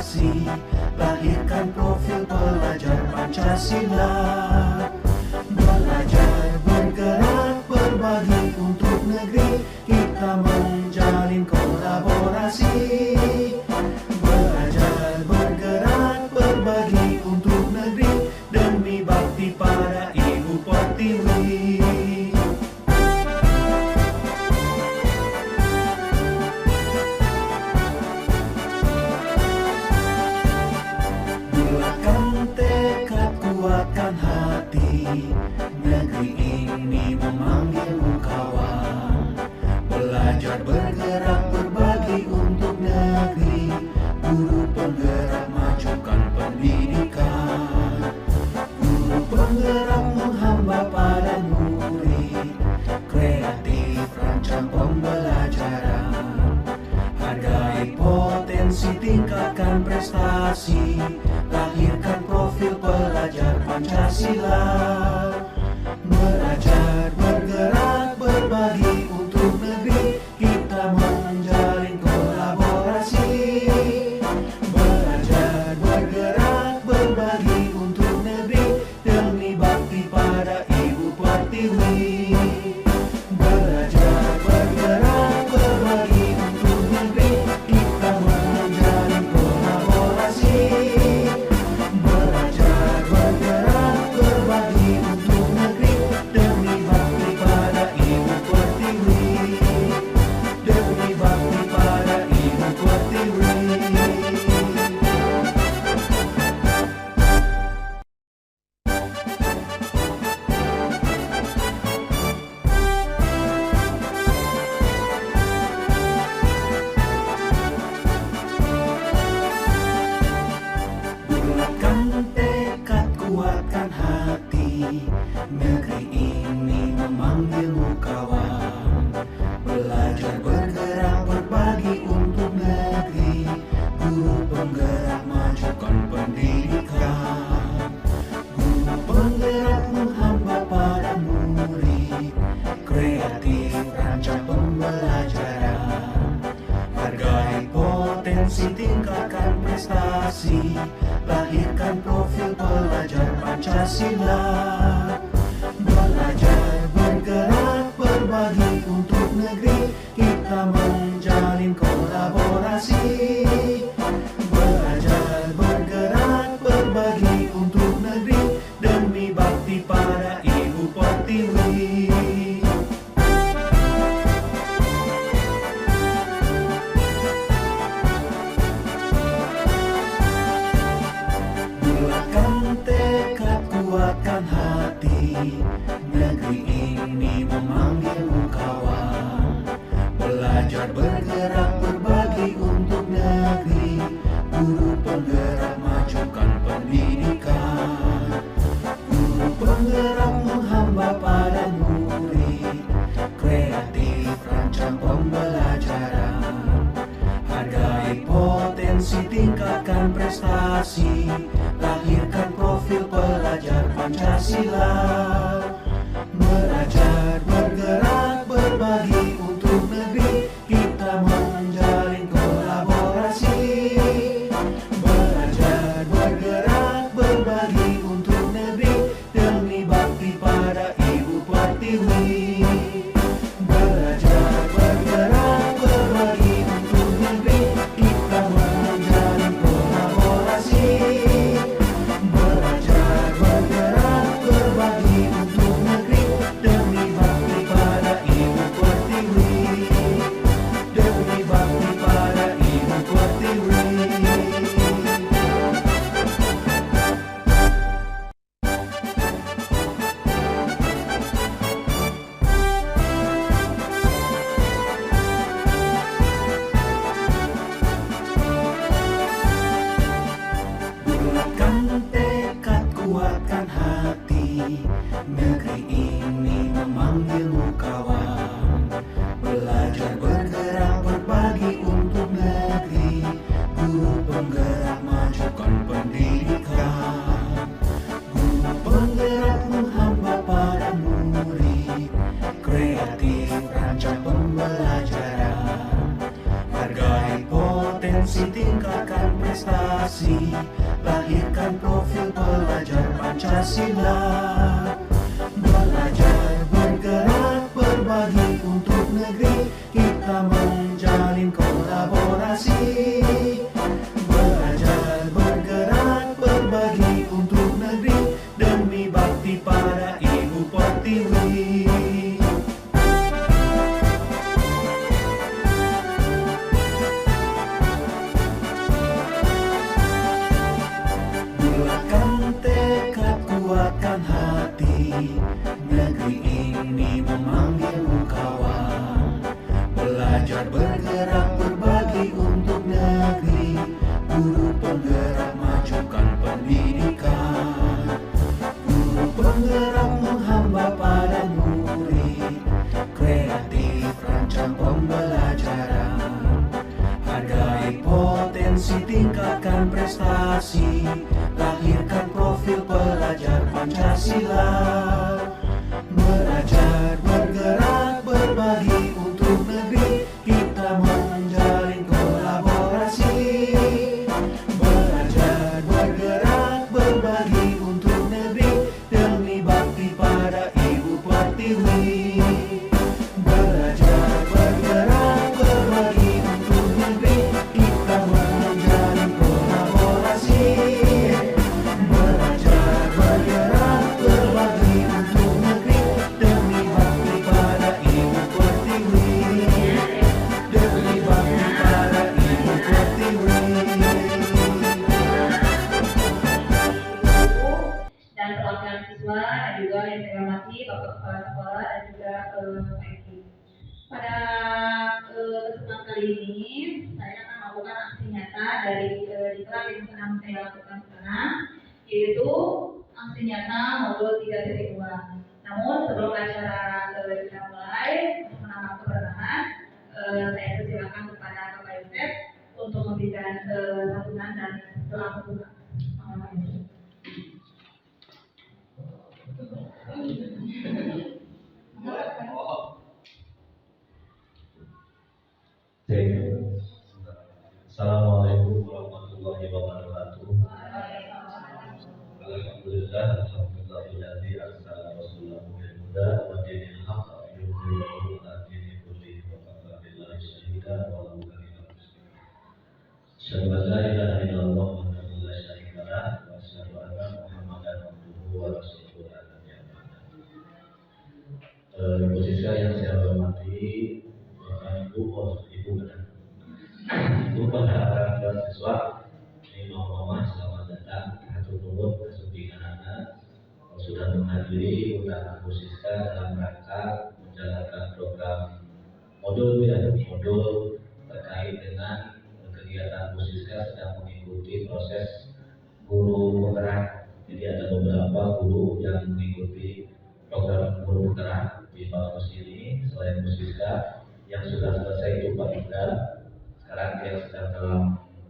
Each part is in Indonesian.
prestasi, lahirkan profil pelajar Pancasila. Belajar, bergerak, berbagi untuk negeri, kita menjalin kolaborasi. Belajar, bergerak, berbagi untuk negeri, demi bakti pada Ibu Pertiwi. Bulatkan tekad, kuatkan hati, negeri ini memanggilmu kawan. Belajar, bergerak, berbagi untuk negeri, guru penggerak majukan pendidikan. Guru penggerak menghamba pada murid, kreatif rancang pembelajaran. Hargai potensi, tingkatkan prestasi, lahirkan profil pelajar Pancasila. Belajar, bergerak, berbagi untuk negeri, kita menjalin kolaborasi. Belajar, bergerak, berbagi untuk negeri, demi bakti pada Ibu Pertiwi. Belajar, bergerak, berbagi untuk negeri, kita menjalin kolaborasi. Belajar, bergerak, berbagi untuk negeri, demi bakti pada Ibu Pertiwi. Demi bakti pada Ibu Pertiwi. Bulatkan tekad, kuatkan hati, negeri ini memanggilmu kawan. Belajar, bergerak, berbagi untuk negeri, guru penggerak majukan pendidikan. Guru penggerak menghamba pada murid, kreatif rancang pembelajaran. Hargai potensi, tingkatkan prestasi, lahirkan profil pelajar Pancasila. Belajar, bergerak, berbagi untuk negeri, kita menjalin kolaborasi. Belajar, bergerak, berbagi untuk negeri, demi bakti pada Ibu Pertiwi. Bulatkan tekad, kuatkan hati, negeri ini memanggilmu kawan. Belajar, bergerak, berbagi untuk negeri, guru penggerak majukan pendidikan. Guru penggerak menghamba pada murid, kreatif rancang pembelajaran. Hargai potensi, tingkatkan prestasi, lahirkan profil pelajar Pancasila. Belajar, bergerak, berbagi untuk negeri, kita menjalin kolaborasi. Belajar, bergerak, berbagi untuk negeri, demi bakti pada Ibu Pertiwi. Belajar, bergerak, berbagi untuk negeri, kita menjalin kolaborasi. Belajar, bergerak, berbagi kolaborasi, lahirkan profil pelajar Pancasila. Belajar, bergerak, berbagi untuk negeri, kita menjalin kolaborasi. Belajar, bergerak, berbagi untuk negeri, demi bakti pada Ibu Pertiwi. Bulatkan tekad, kuatkan hati, negeri ini memanggilmu kawan. Belajar, bergerak, berbagi untuk negeri, guru penggerak majukan pendidikan. Guru penggerak menghamba pada murid, kreatif rancang pembelajaran. Hargai potensi, tingkatkan prestasi, lahirkan profil pelajar Pancasila. Belajar, bergerak, berbagi untuk negeri, kita menjalin kolaborasi. Belajar, bergerak, berbagi untuk negeri, demi bakti pada Ibu Pertiwi. Belajar, bergerak, berbagi untuk negeri, kita menjalin kolaborasi. Belajar, bergerak, berbagi untuk negeri, demi bakti pada Ibu Pertiwi. Demi bakti pada Ibu Pertiwi. Dan perwakilan siswa dan juga yang saya hormati Bapak Kepala Sekolah dan juga Pak Eki. Pada kesempatan kali ini saya akan melakukan aksi nyata dari diklat yang sedang saya lakukan sekarang, yaitu aksi nyata modul 3.2. Namun sebelum acara kita mulai, untuk menambah keberkahan, saya persilakan kepada Bapak Yosef untuk memberikan sambutan dan doa pembuka. Mohon maaf. Assalamualaikum warahmatullahi wabarakatuh. Alhamdulillah, alhamdulillahilladzi arsala rasulahu bil huda wa dinil haqq yudhhirahu 'ala dini kullihi wa kafa billahi shahida wa lahu kalimul muslimin. Asyhadu an la ilaha illallah wahdahu la syarika lah wa asyhadu anna Muhammadan abduhu wa rasuluhu. Ibu siswa yang saya hormati, Bapak Ibu dan Ibu para siswa, ini mama selamat datang. Hatur nuhun kesudian anak sudah menghadiri undangan Bu Siska dalam rangka menjalankan program modul terkait dengan kegiatan Bu Siska sedang mengikuti proses guru penggerak. Jadi ada beberapa guru yang mengikuti program guru penggerak di kampus ini. Selain Bu Siska yang sudah selesai Tumpah Indah, sekarang yang sedang dalam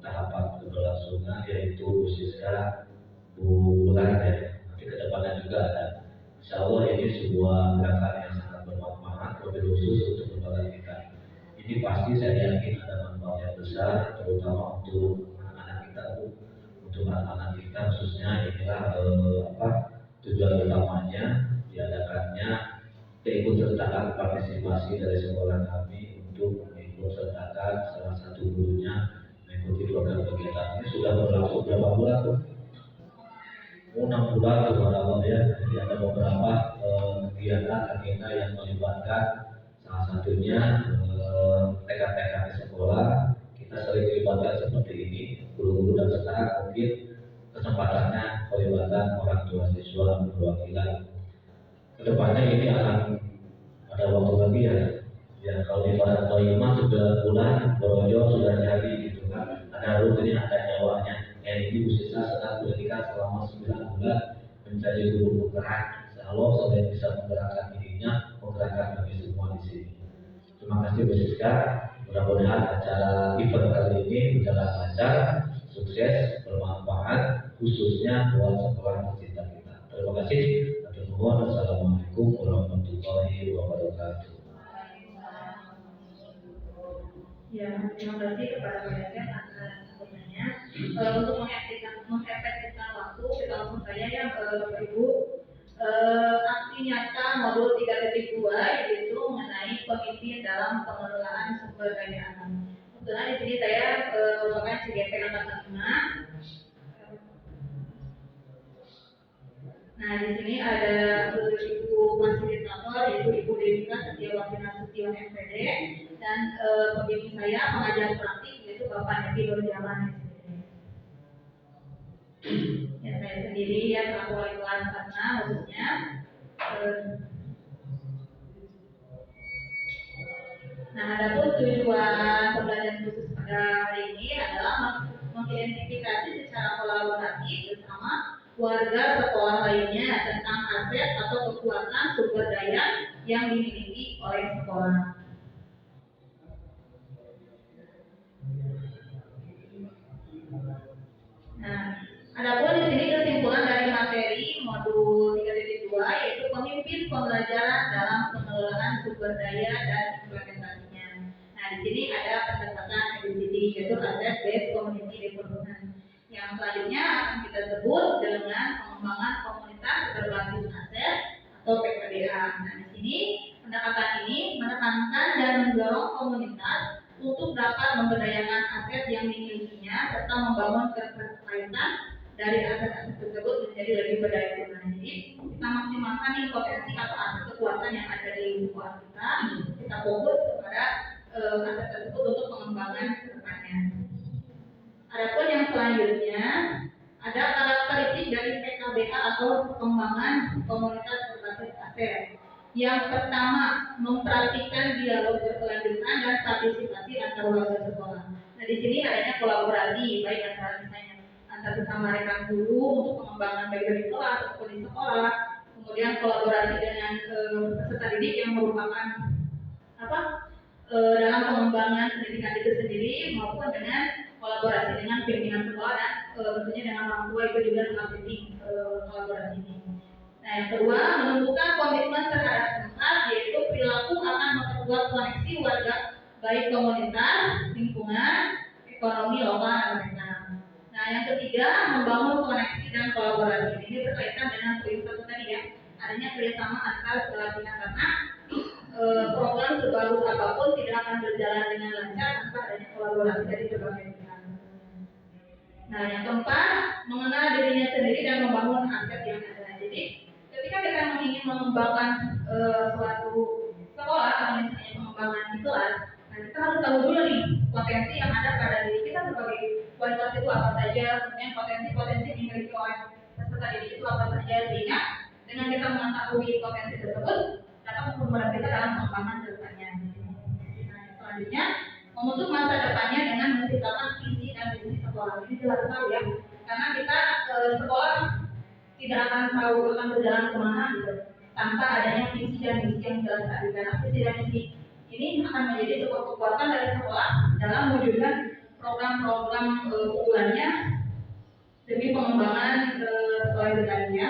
tahapan keberlangsungan yaitu Bu Siska, Bu Bulan ya. Nanti kedepannya juga ada. Insya Allah ini sebuah gerakan yang sangat bermanfaat, lebih khusus untuk lembaga kita. Ini pasti saya yakin ada manfaat yang besar, terutama untuk anak-anak kita, Bu. Untuk anak-anak kita khususnya inilah tujuan utamanya diadakannya keikutsertaan partisipasi dari sekolah kami untuk mengikutsertakan salah satu gurunya mengikuti program kegiatan ini. Sudah berlangsung berapa bulan tuh? 6 bulan teman-teman ya. Jadi ada beberapa kegiatan agenda yang melibatkan salah satunya TK-TK di sekolah. Kita sering dilibatkan seperti ini, guru-guru, dan sekarang mungkin kesempatannya pelibatan orang tua siswa perwakilan. Kedepannya ini akan ada waktu lagi ya kalau di Barat Toyima sudah bulan, Borojo sudah jadi gitu kan, ada rutinnya, ada nyawanya. Ini Bu Siska sedang berikan selama 9 bulan menjadi guru penggerak. Insya Allah sampai bisa menggerakkan dirinya, menggerakkan kami semua di sini. Terima kasih Bu Siska. Mudah-mudahan acara event kali ini berjalan lancar, sukses, bermanfaat, khususnya buat sekolah tercinta kita. Terima kasih. Assalamualaikum warahmatullahi wabarakatuh. Ya, terima kasih kepada Pak Yosef atas sambutannya. untuk mengefektifkan waktu, kita langsung saja ya Bapak Ibu. Aksi nyata modul 3.2 yaitu mengenai pemimpin dalam pengelolaan sumber daya alam. Kebetulan di sini saya merupakan CGP angkatan 5. Nah, di sini ada Ibu fasilitator, yaitu Ibu Devika Setiawati Nasution MPD, dan pembimbing saya pengajar praktik yaitu Bapak Nedi Nurjaman SPD. Ya, saya sendiri ya selaku wali kelas karena khususnya. Nah, adapun tujuan pembelajaran khusus pada hari ini adalah mengidentifikasi secara kolaboratif bersama warga sekolah lainnya tentang aset atau kekuatan sumber daya yang dimiliki oleh sekolah. Nah, adapun di sini kesimpulan dari materi modul 3.2 yaitu pemimpin pembelajaran dalam pengelolaan sumber daya dan implementasinya. Nah, di sini ada pendekatan ABCD yaitu Asset Based Community Development. Yang selanjutnya akan kita sebut dengan pengembangan komunitas berbasis aset atau PKBA. Nah, di sini pendekatan ini menekankan dan mendorong komunitas untuk dapat memberdayakan aset yang dimilikinya serta membangun keterkaitan dari aset-aset tersebut menjadi lebih berdaya. Jadi kita maksimalkan nih potensi atau aset kekuatan yang ada di sekolah kita. Kita fokus kepada aset tersebut untuk pengembangan ke depannya. Adapun yang selanjutnya ada karakteristik dari PKBA atau pengembangan komunitas berbasis aset. Yang pertama, mempraktikkan dialog berkelanjutan dan partisipasi antar warga sekolah. Nah, di sini adanya kolaborasi baik antara misalnya antar sesama rekan guru untuk pengembangan baik dari kelas ataupun di sekolah. Kemudian kolaborasi dengan peserta didik yang merupakan dalam pengembangan pendidikan itu sendiri maupun dengan kolaborasi dengan pimpinan sekolah dan tentunya dengan orang tua itu juga sangat penting kolaborasi ini. Nah, yang kedua, menumbuhkan komitmen terhadap tempat, yaitu perilaku akan memperkuat koneksi warga baik komunitas, lingkungan, ekonomi lokal dan nasional. Nah, yang ketiga, membangun koneksi dan kolaborasi. Ini berkaitan dengan poin satu tadi ya, adanya kerjasama antar pelatihan karena program sebagus apapun tidak akan berjalan dengan lancar tanpa adanya kolaborasi dari berbagai pihak. Nah, yang keempat, mengenal dirinya sendiri dan membangun aset yang ada. Jadi, ketika kita ingin mengembangkan suatu sekolah atau misalnya pengembangan di kelas, nah kita harus tahu dulu nih potensi yang ada pada diri kita sebagai kualitas itu apa saja, kemudian potensi-potensi yang dimiliki oleh peserta didik itu apa saja, sehingga dengan kita mengetahui potensi tersebut dapat mempermudah kita dalam pengembangan ke depannya. Nah, selanjutnya memutus masa depannya dengan menciptakan visi dan misi sekolah. Ini jelas sekali ya, karena kita sekolah tidak akan tahu akan berjalan kemana gitu tanpa adanya visi dan misi yang jelas tadi. Karena visi dan misi ini akan menjadi sebuah kekuatan dari sekolah dalam mewujudkan program-program unggulannya demi pengembangan sekolah itu tadi ya.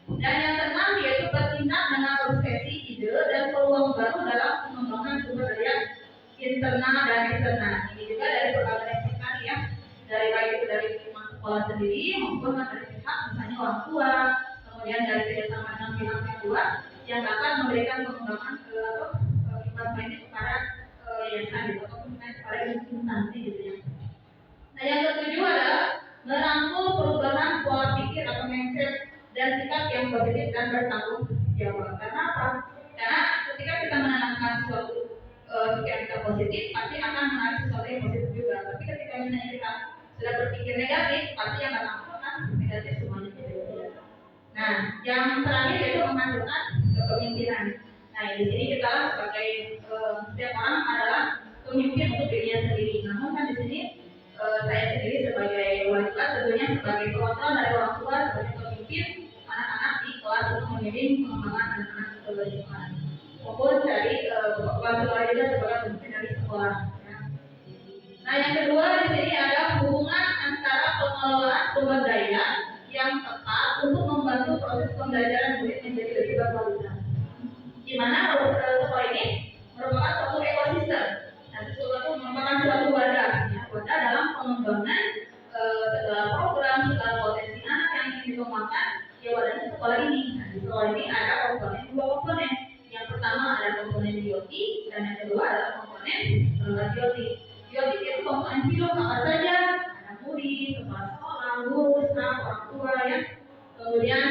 Dan yang keenam yaitu bertindak dengan obsesi ide dan peluang baru dalam pengembangan sumber daya internal dan eksternal. Ini juga dari berbagai aspek tadi ya, dari baik itu dari lingkungan sekolah sendiri maupun dari pihak misalnya orang tua, kemudian dari kerjasama dengan pihak yang luar yang dapat memberikan pengembangan investasi ini kepada yayasan gitu ataupun kepada instansi gitu ya. Nah, yang ketujuh adalah merangkul perubahan pola pikir atau mindset dan sikap yang positif dan bertanggung jawab. Karena apa? Karena ketika kita menanamkan suatu pikiran kita positif, pasti akan menarik sesuatu yang positif juga. Tapi ketika misalnya kita sudah berpikir negatif, pasti yang akan negatif semuanya gitu. Nah, yang terakhir yaitu menghasilkan kepemimpinan. Nah, di sini kita sebagai setiap orang adalah pemimpin untuk dirinya sendiri. Namun kan di sini saya sendiri sebagai wali kelas tentunya sebagai perwakilan dari orang tua sebagai pemimpin anak-anak di kelas untuk membimbing pengembangan anak-anak sekolah maupun dari kelas sekolah juga sebagai pemimpin dari sekolah. Ya. Nah, yang kedua di sini ada hubungan antara pengelolaan sumber daya yang tepat untuk membantu proses pembelajaran murid menjadi lebih berkualitas. Di mana sekolah ini merupakan suatu ekosistem. Nah, sesuatu merupakan suatu wadah, ya, wadah dalam pengembangan yang kedua adalah komponen biotik. Biotik itu komponen hidup apa saja, anak murid, kepala sekolah, guru, staf, orang tua ya. Kemudian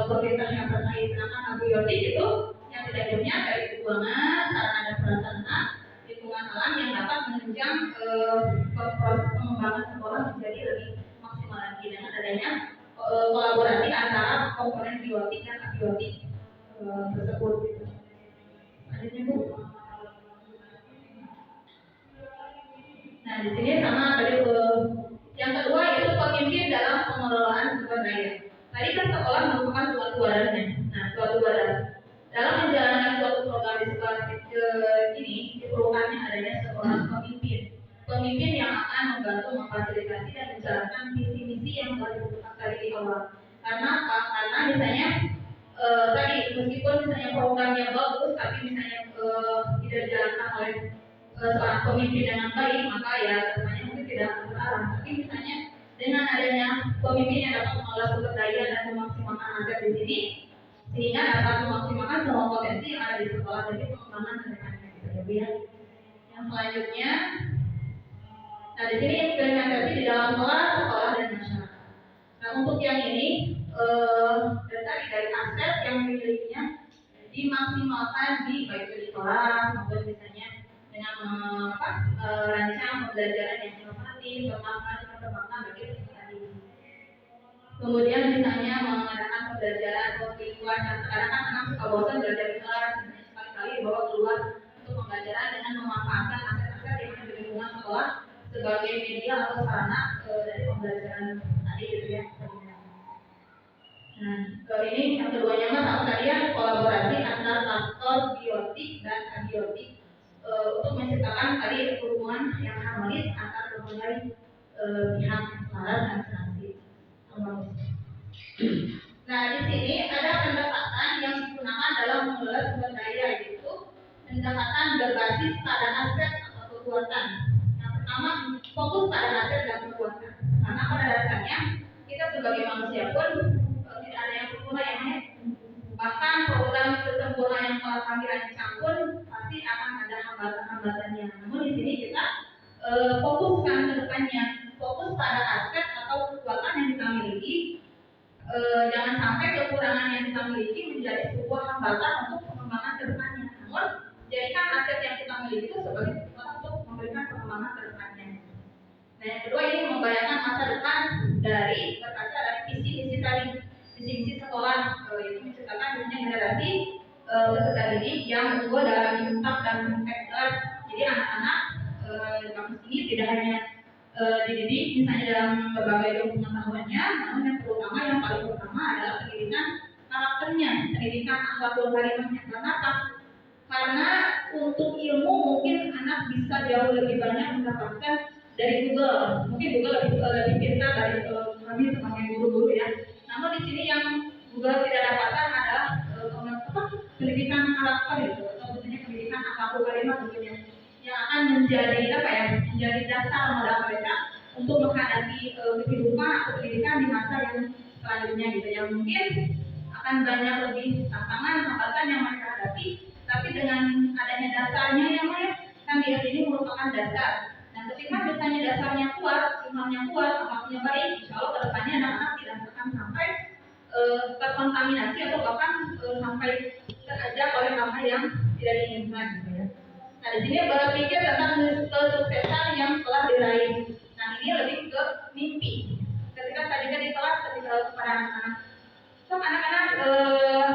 pemerintah yang terkait dengan abiotik itu yang tidak hidupnya dari lingkungan, sarana dan prasarana lingkungan alam yang dapat menunjang proses pengembangan sekolah menjadi lebih maksimal lagi dengan adanya kolaborasi antara komponen biotik dan abiotik tersebut. Lanjutnya Bu. Nah di sini sama tadi yang kedua yaitu pemimpin dalam pengelolaan sumber daya. Tadi kan sekolah merupakan suatu wadahnya. Nah suatu wadah dalam menjalankan suatu program di sekolah ini diperlukannya adanya seorang pemimpin. Pemimpin yang akan membantu memfasilitasi dan menjalankan visi-misi yang telah ditentukan tadi di awal. Karena apa? Karena misalnya tadi meskipun misalnya programnya bagus, tapi misalnya tidak dijalankan oleh seorang pemimpin dengan baik, maka ya kedepannya mungkin tidak akan terarah. Tapi misalnya dengan adanya pemimpin yang dapat mengolah sumber daya dan memaksimalkan aset di sini, sehingga dapat memaksimalkan semua potensi yang ada di sekolah dari pengembangan ke depannya gitu ya. Yang selanjutnya, nah di sini implementasi di dalam kelas, sekolah dan masyarakat. Nah untuk yang ini dari aset yang dimilikinya dimaksimalkan di baik di kelas maupun misalnya dengan rancang pembelajaran yang inovatif, bermakna bagi peserta didik. Kemudian misalnya mengadakan pembelajaran kelas, nah sekarang kan anak suka bosan belajar di kelas, sekali-kali bawa keluar untuk pembelajaran dengan memanfaatkan aset-aset yang ada di lingkungan sekolah sebagai media atau sarana dari pembelajaran tadi gitu ya. Nah, ini yang keduanya sama tadi ya, kolaborasi antara faktor biotik dan abiotik untuk menciptakan tadi hubungan yang harmonis antar berbagai pihak selaras dan senasib. Nah, di sini ada pendekatan yang digunakan dalam mengelola sumber daya, yaitu pendekatan berbasis pada aset atau kekuatan. Yang pertama, fokus pada aset dan kekuatan. Karena pada dasarnya kita sebagai manusia pun tidak ada yang sempurna ya, bahkan program sesempurna yang telah kami rancang pun pasti akan ada hambatan-hambatannya. Namun di sini kita fokuskan ke depannya, fokus pada aset atau kekuatan yang kita miliki. Jangan sampai kekurangan yang kita miliki menjadi sebuah hambatan untuk pengembangan ke depannya. Namun jadikan aset yang kita miliki itu sebagai kekuatan untuk memberikan pengembangan ke depannya. Nah yang kedua ini membayangkan masa depan dari berkaca dari visi-misi tadi. Visi-misi sekolah itu menciptakan generasi peserta didik yang unggul dalam impact dan impact. Jadi anak-anak di kampus ini tidak hanya dididik misalnya dalam berbagai ilmu pengetahuannya, namun yang terutama yang paling utama adalah pendidikan karakternya, pendidikan akhlakul karimahnya. Karena apa? Karena untuk ilmu mungkin anak bisa jauh lebih banyak mendapatkan dari Google. Mungkin Google lebih pintar dari kami sebagai guru-guru ya. Namun di sini yang Google tidak dapatkan adalah pendidikan karakter itu, atau misalnya pendidikan akhlakul karimah tentunya, yang akan menjadi menjadi dasar modal mereka untuk menghadapi kehidupan atau pendidikan di masa yang selanjutnya gitu. Yang mungkin akan banyak lebih tantangan hambatan yang mereka hadapi, tapi dengan adanya dasarnya yang kan dia ini merupakan dasar. Dan ketika misalnya dasarnya kuat, imannya kuat, akhlaknya baik, insya Allah kedepannya anak-anak tidak akan sampai terkontaminasi atau bahkan sampai terajak oleh hal yang tidak diinginkan gitu ya. Nah di sini berpikir tentang kesuksesan yang telah diraih. Nah ini lebih ke mimpi. Ketika tadi kan di kelas kepada anak-anak, so anak-anak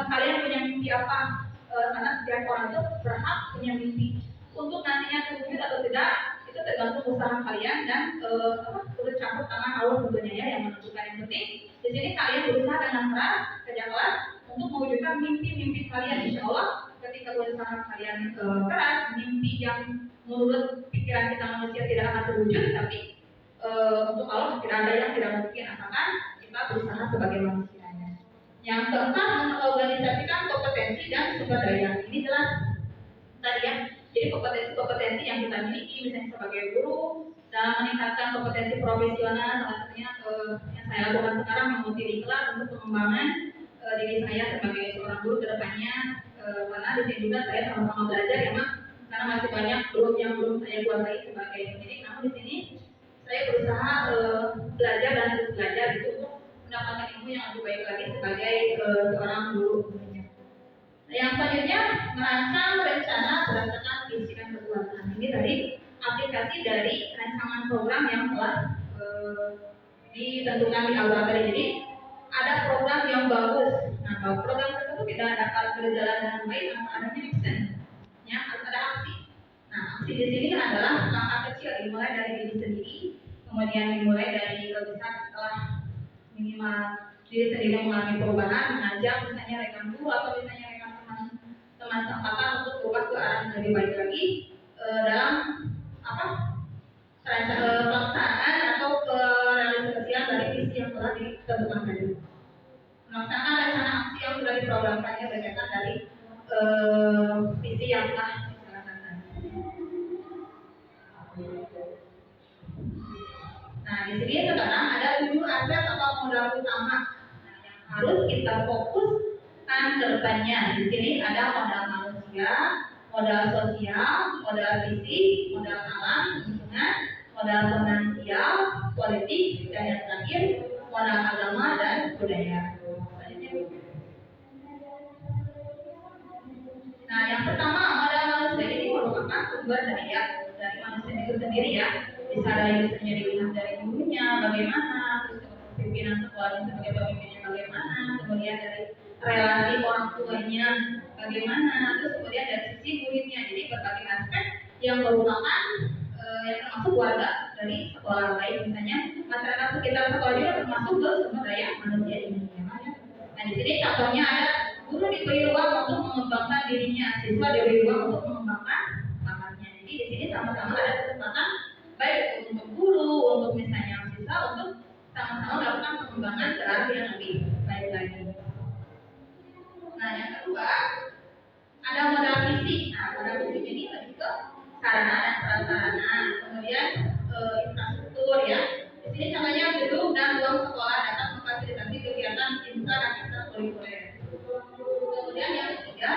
kalian punya mimpi apa? Karena setiap orang itu berhak punya mimpi. Untuk nantinya terwujud atau tidak itu tergantung usaha kalian dan turut campur tangan Allah tentunya ya yang menentukan. Yang penting di sini kalian berusaha dengan keras, kerja keras untuk mewujudkan mimpi-mimpi kalian. Insya Allah ketika usaha kalian keras, mimpi yang menurut pikiran kita manusia tidak akan terwujud, tapi untuk Allah tidak ada yang tidak mungkin asalkan kita berusaha sebagai manusianya. Yang keempat, mengorganisasikan kompetensi dan sumber daya. Ini jelas tadi ya. Jadi kompetensi-kompetensi yang kita miliki misalnya sebagai guru dalam meningkatkan kompetensi profesional, salah satunya yang saya lakukan sekarang mengikuti di kelas untuk pengembangan diri saya sebagai seorang guru ke depannya, karena di sini juga saya sama-sama belajar memang karena masih banyak grup yang belum saya kuasai sebagai pendidik. Namun di sini saya berusaha belajar dan terus belajar gitu untuk mendapatkan ilmu yang lebih baik lagi sebagai seorang guru. Yang selanjutnya merancang rencana berdasarkan visi dan kekuatan. Ini dari aplikasi dari rancangan program yang telah ditentukan di awal tadi. Jadi ada program yang bagus. Nah, program tersebut tidak dapat berjalan dengan baik tanpa adanya action. Ya, harus ada aksi. Nah, aksi di sini adalah langkah kecil dimulai dari diri sendiri, kemudian dimulai dari bisa setelah minimal diri sendiri mengalami perubahan, mengajak misalnya rekan guru atau misalnya rekan teman seangkatan untuk berubah ke arah yang lebih baik lagi dalam pelaksanaan atau realisasian dari visi yang telah ditentukan tadi. Melaksanakan rencana aksi yang sudah diprogramkannya berdasarkan dari visi yang telah dilaksanakan tadi. Nah, di sini sekarang ada 7 aspek atau modal utama yang harus kita fokuskan ke depannya. Di sini ada modal manusia, modal sosial, modal fisik, modal alam, lingkungan, modal finansial, politik, dan yang terakhir modal agama dan budaya. Nah, yang pertama modal manusia ini merupakan sumber daya dari manusia itu sendiri ya. Bisa dari misalnya dilihat dari gurunya bagaimana, terus pimpinan sekolahnya sebagai pemimpinnya bagaimana, kemudian dari relasi orang tuanya bagaimana, terus kemudian dari sisi muridnya. Jadi berbagai aspek yang merupakan yang termasuk warga dari sekolah lain, misalnya masyarakat sekitar sekolah juga termasuk ke sumber daya manusia ini. Nah, di sini contohnya ada guru diberi ruang untuk mengembangkan dirinya, siswa diberi ruang untuk mengembangkan bakatnya. Jadi di sini sama-sama ada kesempatan baik untuk guru, untuk misalnya siswa untuk sama-sama melakukan pengembangan ke arah yang lebih baik lagi. Nah, yang kedua ada modal fisik. Nah, modal fisik ini lebih ke sarana dan prasarana, kemudian infrastruktur ya. Di sini contohnya gedung dan ruang sekolah dapat memfasilitasi kegiatan intra dan ekstrakurikuler. Kemudian yang ketiga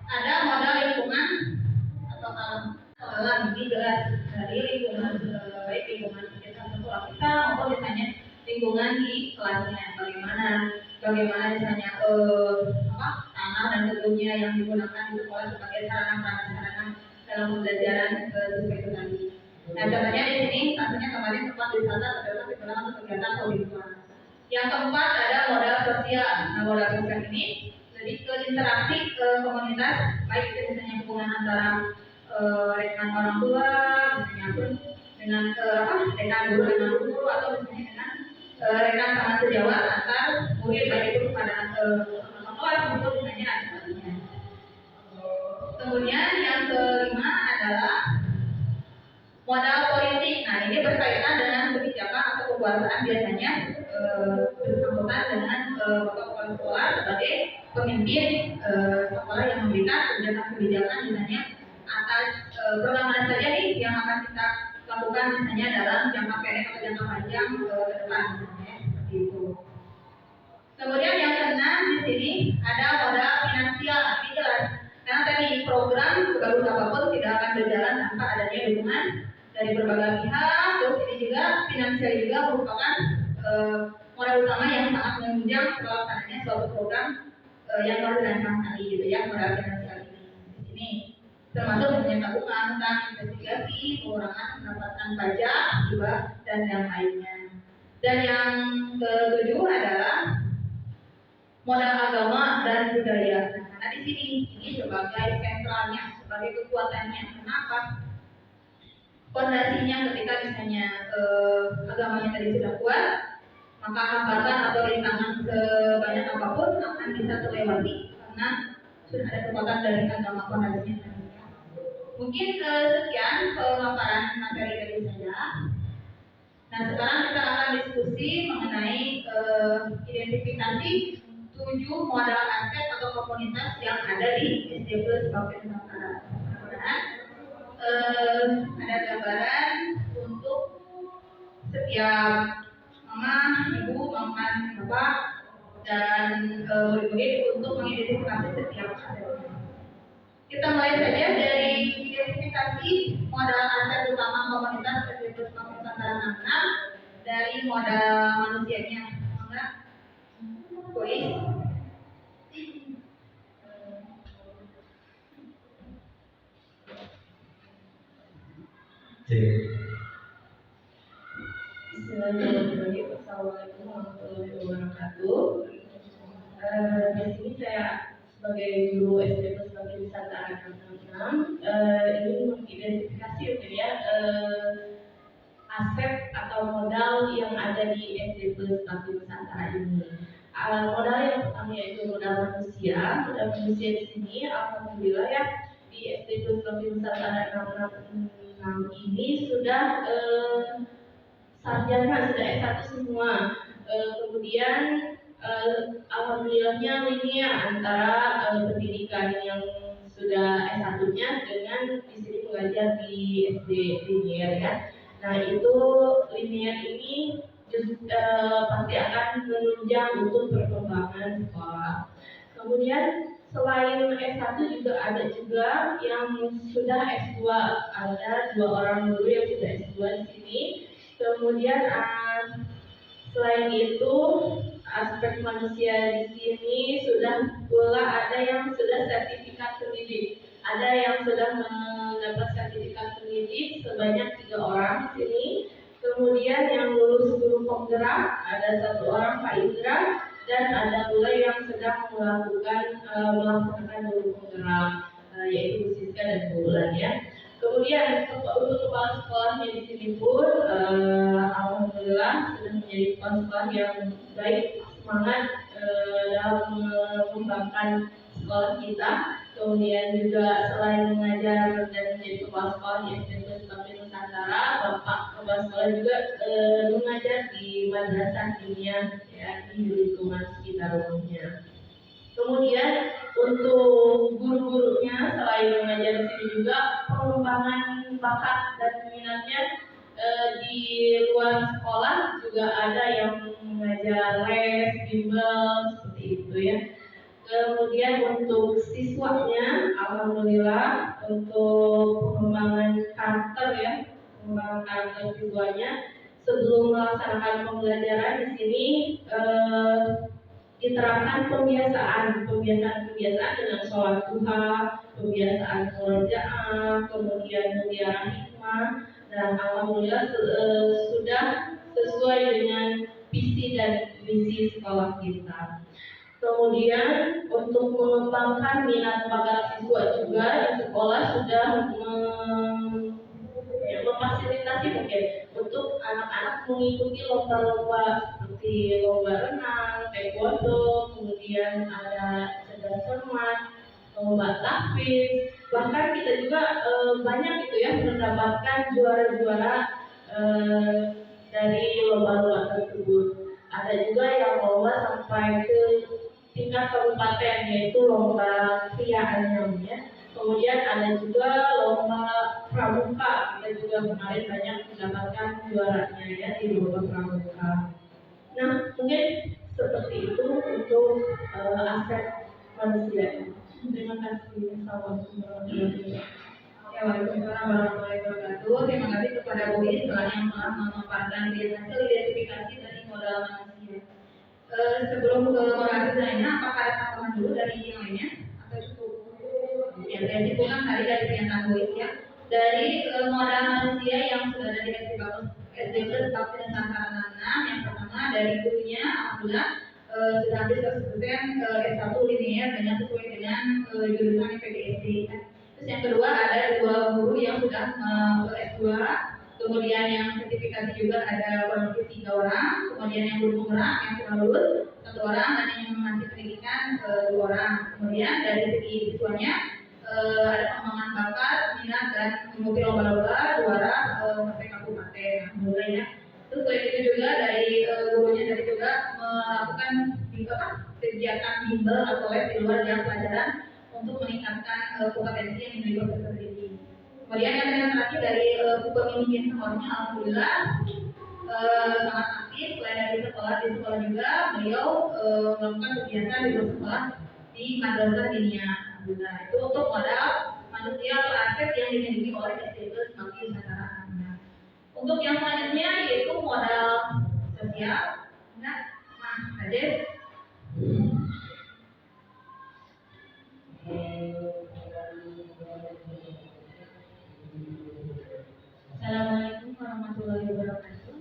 ada modal lingkungan atau alam. Ini jelas dari lingkungan baik lingkungan sekitar sekolah kita maupun misalnya lingkungan di kelasnya, bagaimana misalnya tanah dan kebunnya yang digunakan di sekolah sebagai sarana dalam pembelajaran siswa itu tadi. Nah, contohnya di sini tentunya kemarin tempat wisata adalah digunakan untuk kegiatan audiovisual. Yang keempat ada modal sosial. Nah, modal sosial ini lebih ke interaksi ke komunitas, baik itu misalnya hubungan antara rekan orang tua, misalnya pun dengan rekan guru dengan guru atau misalnya dengan rekan teman sejawat antar murid baik itu pada kelas maupun misalnya adik-adiknya. Kemudian yang kelima adalah modal politik. Nah, ini berkaitan dengan kebijakan atau kekuasaan biasanya bersangkutan dengan bapak kepala sekolah sebagai pemimpin sekolah yang memberikan kebijakan misalnya atas program mana saja nih yang akan kita lakukan misalnya dalam jangka pendek atau jangka panjang ke depan misalnya seperti itu. Kemudian yang keenam di sini ada modal finansial. Ini jelas karena tadi program sebagus apapun tidak akan berjalan tanpa adanya dukungan dari berbagai pihak. Terus ini juga finansial juga merupakan modal utama yang sangat menunjang pelaksananya suatu program yang baru dirancang tadi gitu ya. Modal finansial ini di sini termasuk misalnya tabungan, tentang investigasi, pengurangan pendapatan pajak, juga dan yang lainnya. Dan yang ketujuh adalah modal agama dan budaya. Nah, di sini ini sebagai sentralnya, sebagai kekuatannya. Kenapa? Fondasinya ketika misalnya agamanya tadi sudah kuat, maka hambatan atau rintangan sebanyak apapun akan bisa terlewati karena sudah ada kekuatan dari agama fondasinya tadi. Mungkin sekian pemaparan materi dari saya. Nah, sekarang kita akan diskusi mengenai identifikasi 7 modal aspek atau komunitas yang ada di SD Plus Kabupaten Nusantara. Ada gambaran untuk setiap mama, ibu, maman, bapak dan murid-murid untuk mengidentifikasi setiap asetnya. Kita mulai saja dari identifikasi modal aset utama komunitas SDPs Kampung Nusantara 66 dari modal manusianya. Maka, Boy. Bismillahirrahmanirrahim. Assalamualaikum warahmatullahi wabarakatuh. Di sini saya sebagai guru SD Pusbakti Nusantara 66 ini mengidentifikasi aset atau modal yang ada di SD Pusbakti Nusantara ini. Modal yang pertama yaitu modal manusia. Modal manusia di sini alhamdulillah ya di SD Pusbakti Nusantara 66 ini sudah sarjana, sudah S1 semua. Kemudian alhamdulillahnya linear antara pendidikan yang sudah S1-nya dengan di sini mengajar di SD linear ya. Nah itu linear ini pasti akan menunjang untuk perkembangan sekolah. Kemudian selain S1 juga ada juga yang sudah S2, ada 2 orang guru yang sudah S2 di sini. Kemudian selain itu aspek manusia di sini sudah pula ada yang sudah sertifikat pendidik, ada yang sudah mendapat sertifikat pendidik sebanyak 3 orang di sini. Kemudian yang lulus guru penggerak ada 1 orang Pak Indra, dan ada pula yang sedang melaksanakan guru penggerak yaitu Bu Siska dan Bu Bulan ya. Kemudian untuk kepala sekolahnya di sini pun alhamdulillah sudah menjadi kepala sekolah yang baik, semangat dalam mengembangkan sekolah kita. Kemudian juga selain mengajar dan menjadi kepala sekolah di SD Pusbakti Nusantara, Bapak kepala sekolah juga mengajar di madrasah diniyah ya di lingkungan sekitar rumahnya. Kemudian untuk guru-gurunya selain mengajar di sini juga pengembangan bakat dan minatnya di luar sekolah juga ada yang mengajar les, bimbel seperti itu ya. Kemudian untuk siswanya alhamdulillah untuk pengembangan karakter siswanya sebelum melaksanakan pembelajaran di sini diterapkan kebiasaan dengan sholat duha, kebiasaan murojaah, kemudian mutiara hikmah, dan alhamdulillah sudah sesuai dengan visi dan misi sekolah kita. Kemudian untuk mengembangkan minat bakat siswa juga di sekolah sudah memfasilitasi mungkin untuk anak-anak mengikuti lomba-lomba seperti lomba renang, taekwondo, kemudian ada cerdas cermat, lomba tahfiz. Bahkan kita juga banyak gitu ya mendapatkan juara-juara dari lomba-lomba tersebut. Ada juga yang lomba sampai ke tingkat kabupaten yaitu lomba Kria Anyam ya. Kemudian ada juga lomba pramuka, kita juga kemarin banyak mendapatkan juaranya ya di lomba pramuka. Nah mungkin seperti itu untuk aset manusia. Terima kasih. Assalamualaikum warahmatullahi wabarakatuh. Waalaikumsalam warahmatullahi wabarakatuh. Terima kasih kepada Bu Is yang telah memaparkan hasil identifikasi dari modal manusia. Sebelum ke modal lainnya, apakah ada tambahan dulu dari yang lainnya atau cukup? Ya, saya simpulkan tadi dari pernyataan Bu Is ya. Dari modal manusia yang sudah ada di SD Pusbakti Nusantara 66, yang pertama dari gurunya alhamdulillah sudah hampir 100% S1 linear dengan sesuai dengan jurusan PDSD. Terus yang kedua ada 2 guru yang sudah S2, kemudian yang sertifikasi juga ada kurang lebih 3 orang, kemudian yang guru penggerak yang sudah lulus 1 orang, dan yang masih pendidikan 2 orang. Kemudian dari segi siswanya ada pengembangan bakat, minat, dan mengikuti lomba-lomba juara sampai kabupaten, alhamdulillah ya. Terus selain itu juga dari gurunya tadi juga melakukan kegiatan bimbel atau les di luar jam pelajaran untuk meningkatkan kompetensi yang dimiliki peserta didik. Kemudian yang terakhir dari kepemimpinan sekolahnya alhamdulillah sangat aktif aktif selain dari sekolah. Di sekolah juga beliau melakukan kegiatan di luar sekolah di madrasah diniyah. Alhamdulillah. Itu untuk modal manusia atau aset yang dimiliki oleh SDG Bakti Nusantara Anak. Untuk yang selanjutnya yaitu modal sosial. Nah, Hades. Assalamualaikum warahmatullahi wabarakatuh.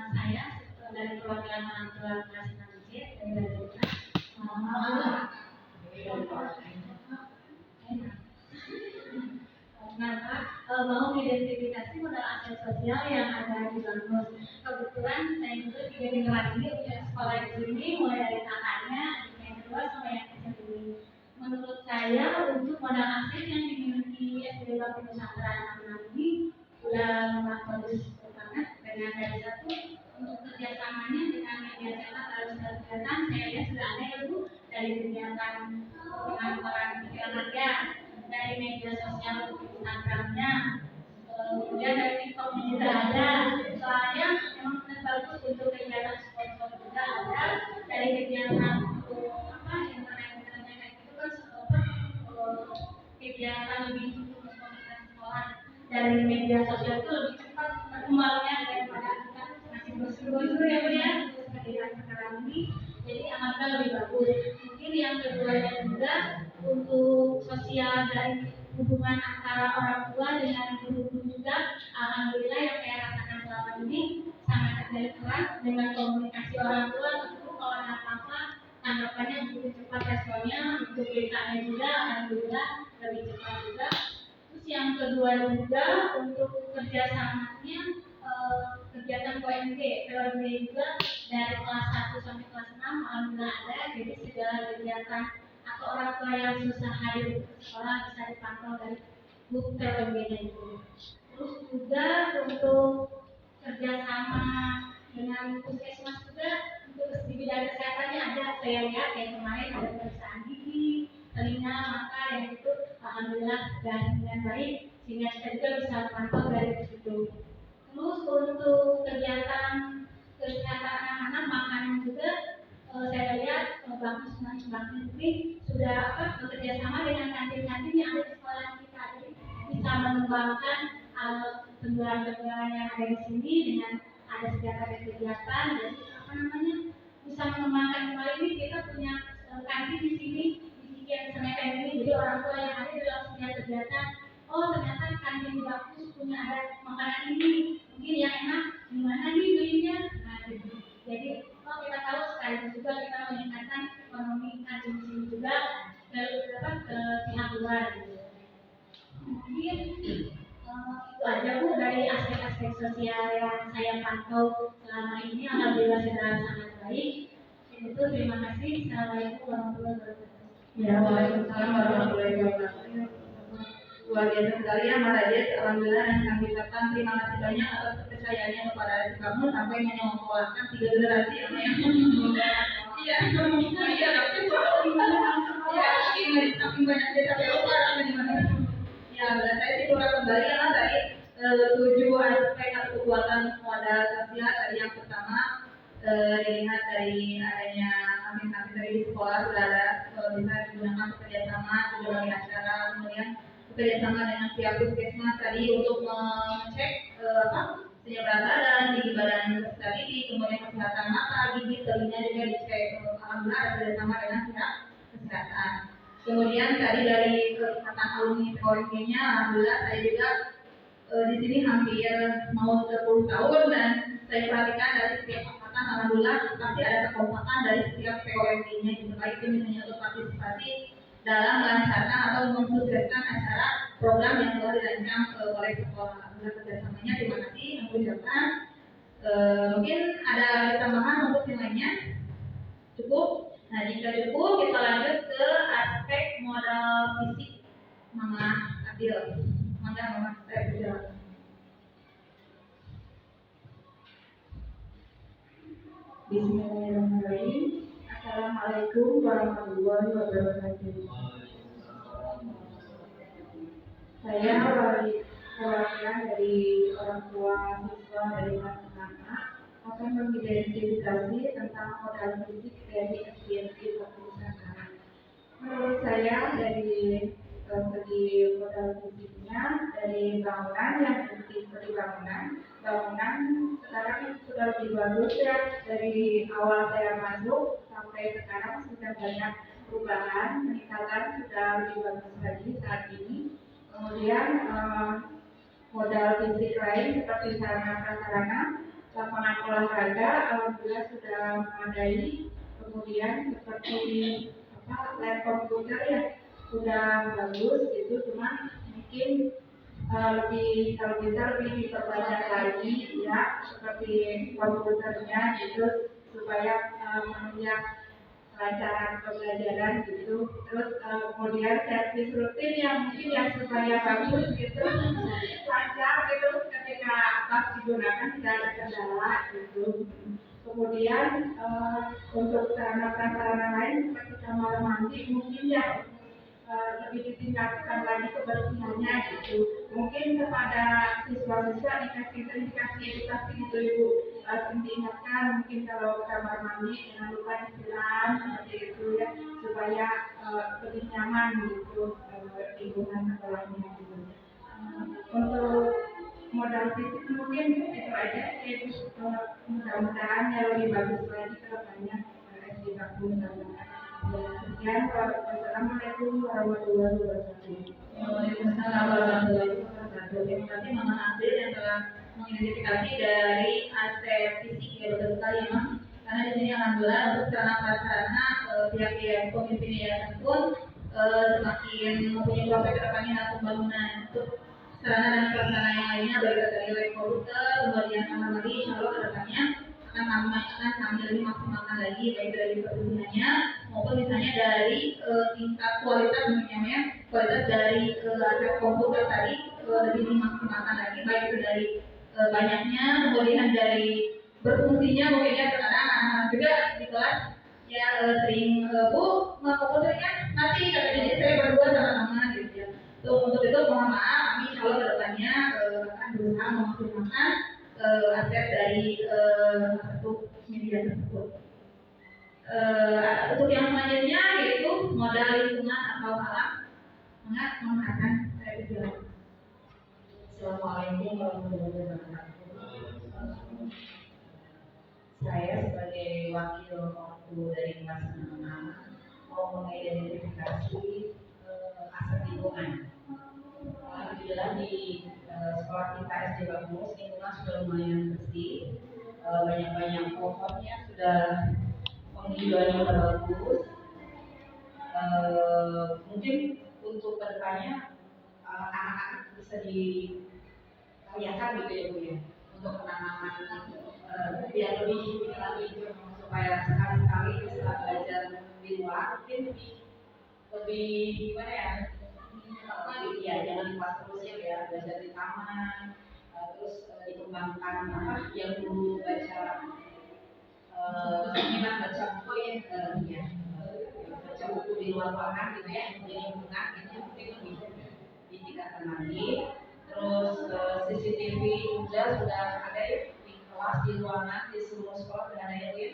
Saya dari perwakilan orang tua kelas 6C dari Bajika. Mau mengidentifikasi modal aset sosial yang ada di kampus. Kebetulan saya juga 3 generasi sekolah di sini, mulai dari kakaknya, yang kedua sampai yang ketiga. Menurut saya untuk modal aset yang dimiliki SD Bakti Nusantara Anak ini sudah bagus banget dengan dari satu untuk kerjasamanya dengan media cetak dalam kegiatan saya lihat sudah ada ya Bu dari kegiatan pengantaran pikiran kerja dari media sosial Instagramnya, kemudian dari TikToknya juga ada. Soalnya memang bagus untuk kegiatan sponsor juga ada dari kegiatan internet itu kan kegiatan lebih untuk komunitas sekolah dari media sosial itu lebih cepat berkembangnya daripada kita masih brosur ya Bu ya kegiatan sekarang ini. Jadi alhamdulillah lebih bagus. Mungkin yang keduanya juga untuk sosial dan hubungan antara orang tua dengan guru juga alhamdulillah yang saya rasakan selama ini sangat terjalin kuat dengan komunikasi orang tua. Tentu kalau ada apa-apa tanggapannya begitu cepat responnya, untuk beritanya juga alhamdulillah lebih cepat juga. Terus yang kedua juga untuk kerjasamanya kegiatan PMG juga dari kelas 1 sampai kelas 6 alhamdulillah ada. Jadi segala kegiatan atau orang tua yang susah hadir ke sekolah bisa dipantau dari buku PMG-nya itu. Terus juga untuk kerjasama dengan puskesmas juga untuk di bidang kesehatannya ada. Saya lihat yang kemarin ada pemeriksaan gigi, telinga, mata yang itu alhamdulillah dan dengan baik sehingga kita juga bisa memantau dari situ. Terus untuk kegiatan kesehatan anak-anak makanan juga saya lihat bagus banget ini sudah bekerja sama dengan kantin-kantin yang ada di sekolah kita. Jadi bisa mengembangkan penjualan-penjualan yang ada di sini dengan ada segala kegiatan dan bisa mengembangkan kembali ini. Kita punya kantin di sini di sekian semester ini, jadi orang tua yang ada dalam setiap kegiatan ternyata kantin bagus punya ada makanan ini mungkin yang enak gimana nih belinya. Nah, jadi kita tahu sekaligus juga kita meningkatkan ekonomi kantin di sini juga ke pihak luar. Mungkin itu aja Bu dari aspek-aspek sosial yang saya pantau selama ini alhamdulillah sudah sangat baik. Itu terima kasih. Assalamualaikum warahmatullahi wabarakatuh. Ya, waalaikumsalam warahmatullahi wabarakatuh. Luar biasa sekali ya Mbak Rajes. Alhamdulillah dan kami ucapkan terima kasih banyak atas kepercayaannya kepada kamu sampai menyekolahkan 3 generasi ya. Iya, iya, saking banyak desa lupa gimana. Ya, saya sih kurang kembali ya dari 7 aspek atau kekuatan modal sosial. Tadi yang pertama dilihat dari adanya kami dari sekolah sudah ada bisa digunakan kerjasama berbagai acara, kemudian kerjasama dengan pihak puskesmas tadi untuk mengecek penyebab badan, tinggi badan tadi, kemudian kesehatan mata, gigi, telinga juga dicek. Alhamdulillah ada kerjasama dengan pihak kesehatan. Kemudian tadi dari ikatan alumni PKWG-nya, alhamdulillah saya juga di sini hampir mau 10 tahun dan saya perhatikan dari setiap angkatan alhamdulillah pasti ada kekompakan dari setiap PKWG-nya juga, baik itu misalnya untuk partisipasi dalam melancarkan atau mensukseskan acara program yang telah dirancang oleh sekolah. Alhamdulillah kerjasamanya terima kasih yang ucapkan. Mungkin ada tambahan untuk yang lainnya? Cukup? Nah, jika cukup kita lanjut ke aspek modal fisik. Mama Adil, Mama saya berjalan. Bismillahirrahmanirrahim. Assalamualaikum warahmatullahi wabarakatuh. Saya perwakilan dari orang tua siswa dari anak-anak akan mengidentifikasi tentang modal fisik dari SDMT Nusantara. Menurut saya dari segi modal fisiknya dari bangunan yang seperti bangunan sekarang sudah lebih bagus ya, dari awal saya masuk sampai sekarang sudah banyak perubahan, peningkatan sudah lebih bagus lagi saat ini. Kemudian modal fisik lain seperti sarana prasarana lapangan olahraga alhamdulillah sudah memadai. Kemudian seperti lab komputer ya sudah bagus itu, cuma mungkin kalau bisa lebih diperbanyak lagi ya seperti komputernya gitu supaya menunjang kelancaran pembelajaran gitu. Terus kemudian servis rutin yang mungkin yang supaya bagus gitu lancar gitu ketika pas digunakan tidak ada kendala gitu. Kemudian untuk sarana prasarana lain seperti kamar mandi mungkin ya lebih ditingkatkan lagi kebersihannya gitu. Mungkin kepada siswa-siswa dikasih edukasi gitu Ibu, diingatkan mungkin kalau kamar mandi jangan lupa disiram seperti itu ya supaya lebih nyaman gitu lingkungan sekolahnya gitu. Untuk modal fisik mungkin itu aja Ibu, mudah-mudahan yang lebih bagus lagi ke depannya SD Bakti Nusantara. Sekian, Wassalamualaikum warahmatullahi wabarakatuh. Waalaikumsalam warahmatullahi wabarakatuh. Terima kasih Mama Nabil yang telah mengidentifikasi dari aspek fisik ya, betul sekali ya, karena di sini alhamdulillah untuk sarana prasarana pihak komite yayasan pun semakin mempunyai prospek ke depannya dalam pembangunan untuk sarana dan prasarana yang lainnya, baik dari lab komputer kemudian kamar mandi, insya Allah ke depannya akan sambil dimaksimalkan lagi baik dari kebersihannya maupun misalnya dari tingkat kualitas namanya kualitas dari aspek komputer tadi lebih dimaksimalkan lagi baik itu dari banyaknya kemudian dari berfungsinya mungkin ya, terkadang anak-anak juga di kelas ya sering Bu komputernya mati kata jadi saya berdua sama-sama gitu ya. Untuk itu mohon maaf kami insya Allah kedepannya akan berusaha memaksimalkan aspek dari satu media tersebut. Untuk yang selanjutnya yaitu modal lingkungan atau alam, mengatakan saya berjalan. Assalamualaikum warahmatullahi wabarakatuh. Saya sebagai wakil waktu dari kelas 6 mau mengidentifikasi aspek lingkungan. Alhamdulillah di sekolah kita SD Bagus lingkungan sudah lumayan bersih, banyak pohonnya sudah penghijauannya sudah bagus. Mungkin untuk kedepannya anak-anak bisa dikaliakan gitu ya Bu ya, untuk penanaman biar lebih lagi supaya sekali-sekali bisa belajar di luar mungkin lebih gimana ya, ya jangan di kelas terus ya belajar di taman, terus dikembangkan yang dulu baca minat baca buku ya baca buku di luar ruangan gitu ya, jadi lingkungan gitu mungkin lebih ditingkatkan lagi. Terus CCTV juga sudah ada di kelas, di ruangan, di semua sekolah sudah ada ya.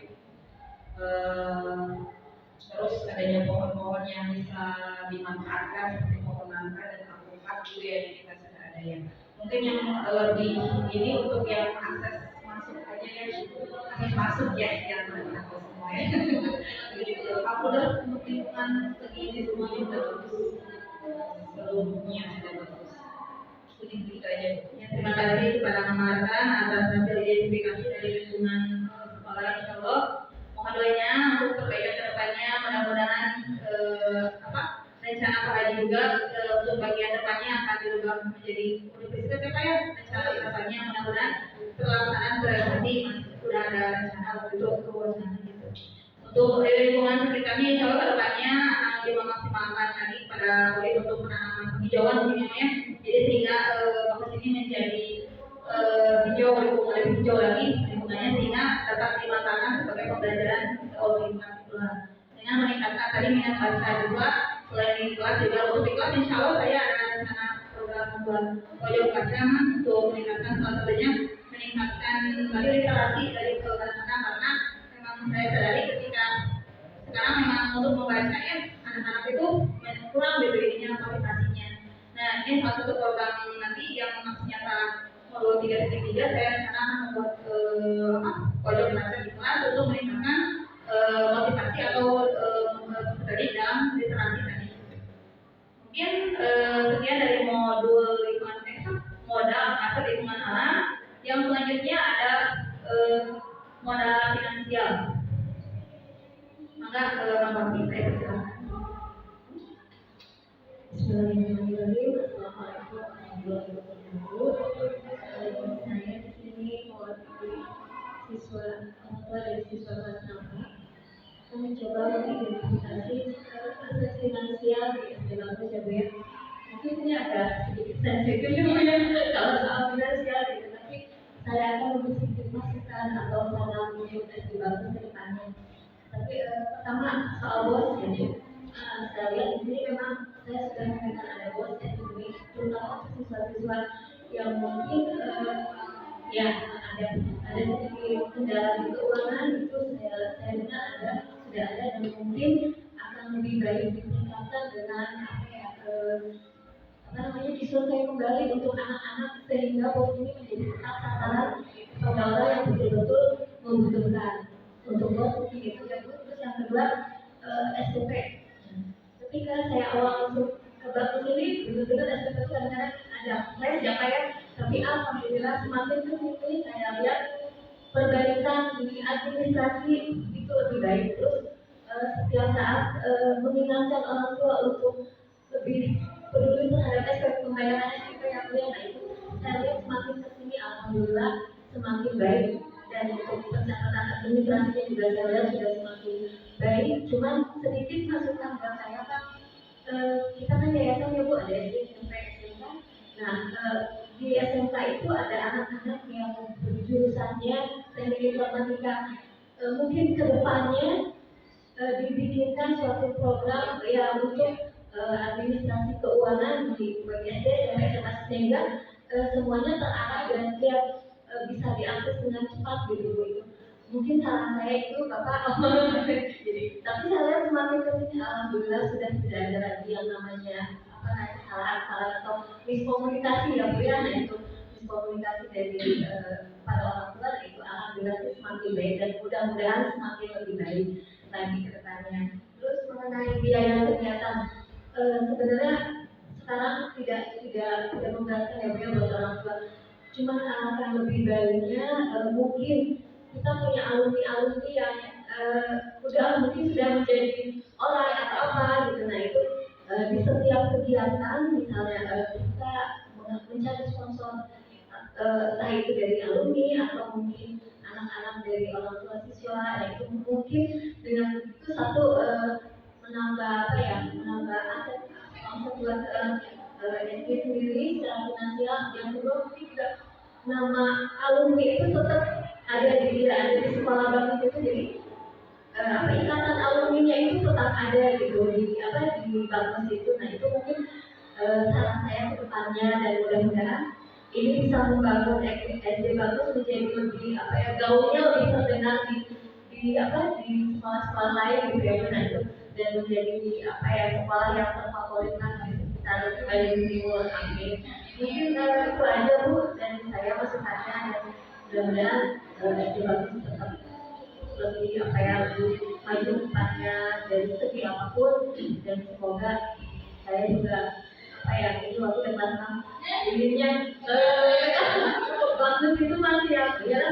Terus adanya pohon-pohon yang bisa dimanfaatkan seperti pohon nangka dan alpukat juga yang kita sudah ada ya. Mungkin yang lebih ini untuk yang akses masuk aja ya, akses masuk ya yang aku semua ya. Begitu. Aku udah untuk lingkungan segini semuanya udah bagus, seluruhnya sudah bagus. Begitu aja. Ya, terima kasih kepada Mama Arkan atas hasil identifikasi dari lingkungan sekolah insya Allah. Mohon doanya untuk perbaikan kedepannya, mudah-mudahan rencana Pak Haji juga untuk bagian depannya akan dirubah menjadi universitas ya Pak ya, rencana kedepannya mudah-mudahan pelaksanaan berealisasi sudah ada rencana waktu itu untuk wacana gitu. Untuk lingkungan seperti kami insya Allah kedepannya akan lebih memaksimalkan tadi pada kulit untuk penanaman penghijauan mungkin ya, jadi sehingga kampus ini menjadi hijau, lingkungan lebih hijau lagi lingkungannya sehingga dapat dimanfaatkan sebagai pembelajaran lingkungan itulah dengan meningkatkan tadi minat baca juga selain di kelas juga untuk di kelas insya Allah saya ada rencana program membuat pojok baca untuk meningkatkan salah satunya meningkatkan tadi literasi dari kanak-kanak karena memang saya sadari ketika sekarang memang untuk membaca ya anak-anak itu kurang gitu ininya kualitasnya. Nah ini salah satu program nanti yang aksi nyata modul 3.3 saya rencana akan membuat pojok baca di kelas untuk meningkatkan motivasi atau dari dalam literasi tadi. Mungkin sekian dari modul lingkungan modal atau lingkungan alam. Yang selanjutnya ada modal finansial. Maka Bang Papi saya persilakan. Bismillahirrahmanirrahim. Assalamualaikum warahmatullahi wabarakatuh. Saya di sini mewakili siswa dari siswa kelas 6. Saya mencoba mengidentifikasi aset finansial di SD Bagus ya Bu ya. Mungkin ini agak sedikit sensitif ya kalau soal finansial gitu, tapi saya akan lebih sedikit masukan atau saran untuk SD Bagus ke depannya. Tapi pertama soal bos ya. Saya lihat di sini memang saya sudah mengenal ada bos di sini, terutama untuk siswa-siswa yang mungkin ya ada sedikit kendala di keuangan itu saya dengar sudah ada dan mungkin akan lebih baik ditingkatkan dengan disurvei kembali untuk anak-anak sehingga bos ini menjadi tepat sasaran saudara yang betul-betul membutuhkan. Untuk bos itu ya Bu. Terus yang kedua SPP. Ketika saya awal masuk ke Bagus ini benar-benar SPP itu kadang-kadang ada saya sejak ya, tapi alhamdulillah semakin kesini saya lihat perbaikan di administrasi itu lebih baik. Terus setiap saat mengingatkan orang tua untuk lebih peduli terhadap SPP pembayaran SPP yang mulia. Nah itu saya lihat semakin kesini alhamdulillah semakin baik. Dan untuk pencatatan administrasinya juga saya lihat sudah semakin baik. Cuman sedikit masukan dari saya Pak, kita kan yayasan ya Bu, ada SD, SMP, SMK. Nah di SMK itu ada anak-anak yang jurusannya teknik informatika. Mungkin kedepannya dibikinkan suatu program ya untuk administrasi keuangan di SD, SMP, SMA sehingga semuanya terarah dan dia bisa diakses dengan cepat gitu Bu. Mungkin saran saya itu Bapak jadi tapi saya lihat semakin kesini alhamdulillah sudah tidak ada lagi yang namanya kesalahan atau miskomunikasi ya Bu ya. Nah itu miskomunikasi dari pada orang tua itu alhamdulillah semakin baik dan mudah-mudahan semakin lebih baik lagi ke depannya. Terus mengenai biaya kegiatan sebenarnya sekarang tidak memberatkan ya Bu ya buat orang tua. Cuma akan lebih baiknya mungkin kita punya alumni yang mungkin sudah menjadi orang atau apa gitu. Nah itu di setiap kegiatan misalnya kita mencari sponsor entah itu dari alumni atau mungkin anak-anak dari orang tua siswa. Nah itu mungkin dengan itu satu menambah aset buat SD sendiri secara finansial. Yang kedua mungkin juga nama alumni itu tetap ada di sekolah Bagus itu, jadi ikatan alumninya itu tetap ada gitu di Bagus itu. Nah itu mungkin saran saya ke depannya dan mudah-mudahan ini bisa membangun SD Bagus menjadi lebih gaulnya lebih terdengar di sekolah-sekolah lain gitu ya. Nah itu dan menjadi sekolah yang terfavorit di sekitar Kalimantan Timur. Amin. Mungkin itu aja Bu dan saya masukannya dan mudah-mudahan SD Bagus tetap lebih lebih maju depannya dari segi apapun dan semoga saya juga ini waktu kelas 6 inginnya Bagus itu masih ya